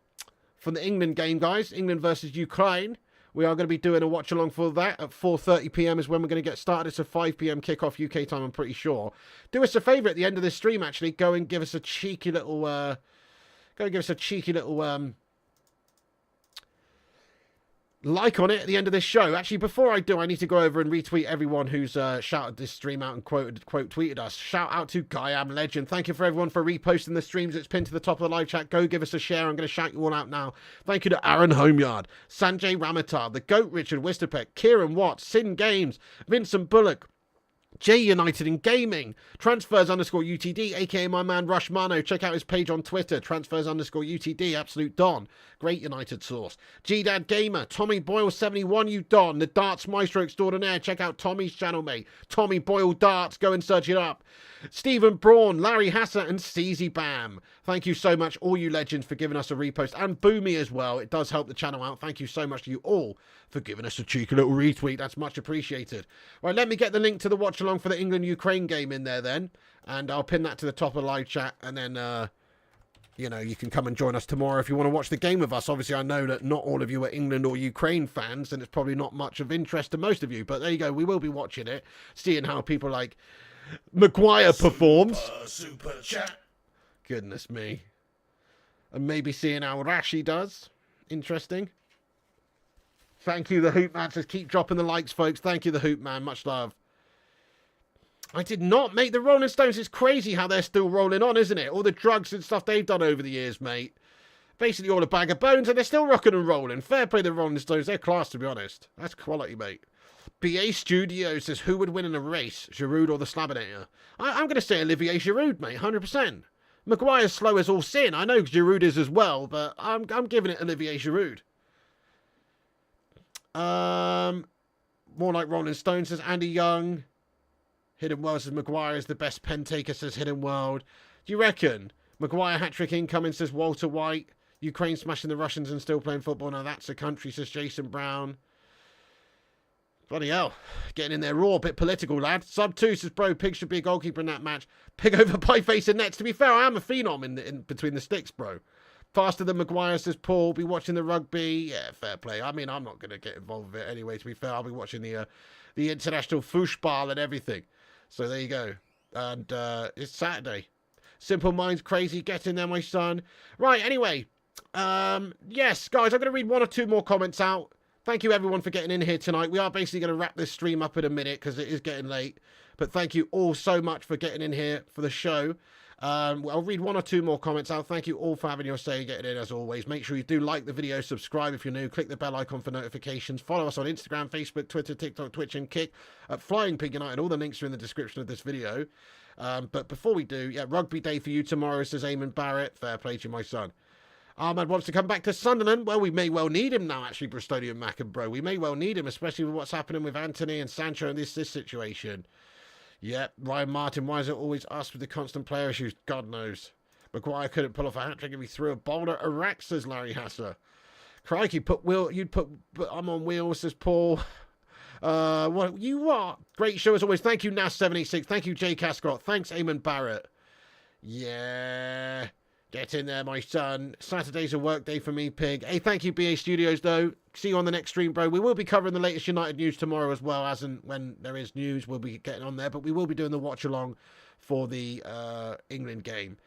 England game, guys. England versus Ukraine. We are going to be doing a watch-along for that. At 4:30 p.m. is when we're going to get started. It's a 5 p.m. kickoff UK time, I'm pretty sure. Do us a favour at the end of this stream, actually. Go and give us a cheeky little... like on it at the end of this show. Actually, before I do, I need to go over and retweet everyone who's shouted this stream out and quote tweeted us. Shout out to Guy Am Legend. Thank you for everyone for reposting the streams. It's pinned to the top of the live chat. Go give us a share. I'm going to shout you all out now. Thank you to Aaron Homeyard, Sanjay Ramatar, the Goat Richard Wisterpeck, Kieran Watts, Sin Games, Vincent Bullock, J United in Gaming, transfers_UTD, aka my man Rushmano. Check out his page on Twitter, transfers_UTD, absolute Don. Great United source. G-Dad Gamer, Tommy Boyle 71, you Don. The Darts Maestro Extraordinaire. Check out Tommy's channel, mate. Tommy Boyle Darts, go and search it up. Stephen Braun, Larry Hasser, and Steezy Bam. Thank you so much, all you legends, for giving us a repost. And Boomy as well. It does help the channel out. Thank you so much to you all for giving us a cheeky little retweet. That's much appreciated. Right, let me get the link to the watch-along for the England-Ukraine game in there then. And I'll pin that to the top of the live chat. And then, you know, you can come and join us tomorrow if you want to watch the game with us. Obviously, I know that not all of you are England or Ukraine fans, and it's probably not much of interest to most of you. But there you go. We will be watching it, seeing how people like Maguire performs. Super chat. Goodness me. And maybe seeing how Rashi does. Interesting. Thank you, the Hoop Man. Says keep dropping the likes, folks. Thank you, the Hoop Man. Much love. I did not, mate. The Rolling Stones, is crazy how they're still rolling on, isn't it? All the drugs and stuff they've done over the years, mate. Basically all a bag of bones, and they're still rocking and rolling. Fair play to the Rolling Stones. They're class, to be honest. That's quality, mate. BA Studio says, who would win in a race, Giroud or the Slabinator? I'm going to say Olivier Giroud, mate, 100%. Maguire's slow as all sin. I know Giroud is as well, but I'm giving it Olivier Giroud. More like Rolling Stone, says Andy Young. Hidden World says Maguire is the best pen taker, says Hidden World. Do you reckon? Maguire hat-trick incoming, says Walter White. Ukraine smashing the Russians and still playing football. Now that's a country, says Jason Brown. Bloody hell. Getting in there raw, bit political, lad. Sub 2 says, bro, Pig should be a goalkeeper in that match. Pig over pie face and nets. To be fair, I am a phenom in between the sticks, bro. Faster than Maguire, says Paul. Be watching the rugby. Yeah, fair play. I mean, I'm not going to get involved with it anyway, to be fair. I'll be watching the international foosball and everything. So there you go. And it's Saturday. Simple Minds crazy. Get in there, my son. Right, anyway. Yes, guys, I'm going to read one or two more comments out. Thank you, everyone, for getting in here tonight. We are basically going to wrap this stream up in a minute because it is getting late. But thank you all so much for getting in here for the show. I'll read one or two more comments out. Thank you all for having your say and getting in, as always. Make sure you do like the video, subscribe if you're new, click the bell icon for notifications. Follow us on Instagram, Facebook, Twitter, TikTok, Twitch, and Kick at Flying Pig United. All the links are in the description of this video. But before we do, yeah, rugby day for you tomorrow, says Eamon Barrett. Fair play to you, my son. Ahmad wants to come back to Sunderland. Well, we may well need him now, actually, Bristolian Mac and bro. We may well need him, especially with what's happening with Antony and Sancho and this situation. Yeah, Ryan Martin, why is it always us with the constant player issues? God knows. Maguire couldn't pull off a hat-trick if he threw a bowler at Iraq, says Larry Hasser. Crikey, I'm on wheels, says Paul. What you are? Great show as always. Thank you, Nas786. Thank you, Jay Cascott. Thanks, Eamon Barrett. Yeah. Get in there, my son. Saturday's a work day for me, Pig. Hey, thank you, BA Studios, though. See you on the next stream, bro. We will be covering the latest United news tomorrow as well, as and when there is news, we'll be getting on there. But we will be doing the watch-along for the England game.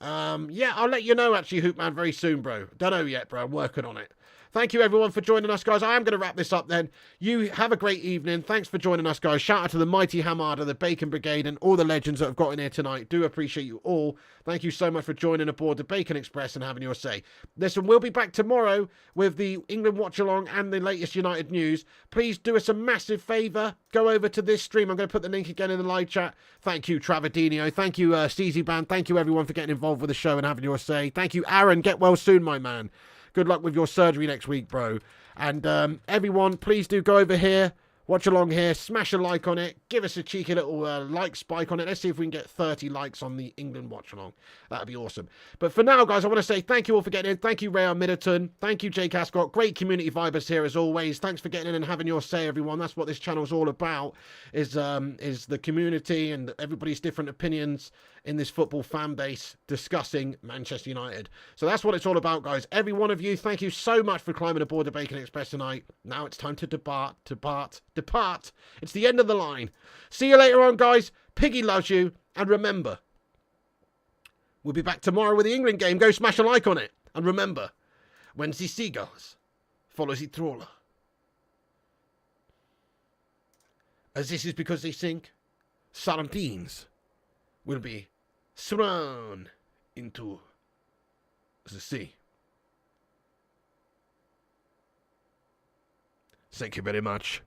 Yeah, I'll let you know, actually, Hoopman, very soon, bro. Don't know yet, bro. I'm working on it. Thank you, everyone, for joining us, guys. I am going to wrap this up then. You have a great evening. Thanks for joining us, guys. Shout out to the Mighty Hamada, the Bacon Brigade, and all the legends that have got in here tonight. Do appreciate you all. Thank you so much for joining aboard the Bacon Express and having your say. Listen, we'll be back tomorrow with the England watch-along and the latest United news. Please do us a massive favour. Go over to this stream. I'm going to put the link again in the live chat. Thank you, Travadinho. Thank you, Steezy Band. Thank you, everyone, for getting involved with the show and having your say. Thank you, Aaron. Get well soon, my man. Good luck with your surgery next week, bro. And everyone, please do go over here. Watch along here, smash a like on it, give us a cheeky little like spike on it. Let's see if we can get 30 likes on the England watch along. That'd be awesome. But for now, guys, I want to say thank you all for getting in. Thank you, Ray Middleton. Thank you, Jake Ascott. Great community vibers here as always. Thanks for getting in and having your say, everyone. That's what this channel's all about, is the community and everybody's different opinions in this football fan base discussing Manchester United. So that's what it's all about, guys. Every one of you, thank you so much for climbing aboard the Bacon Express tonight. Now it's time to depart. It's the end of the line. See you later on, guys. Piggy loves you. And remember, we'll be back tomorrow with the England game. Go smash a like on it. And remember, when the seagulls follow the trawler, as this is because they think sardines will be thrown into the sea. Thank you very much.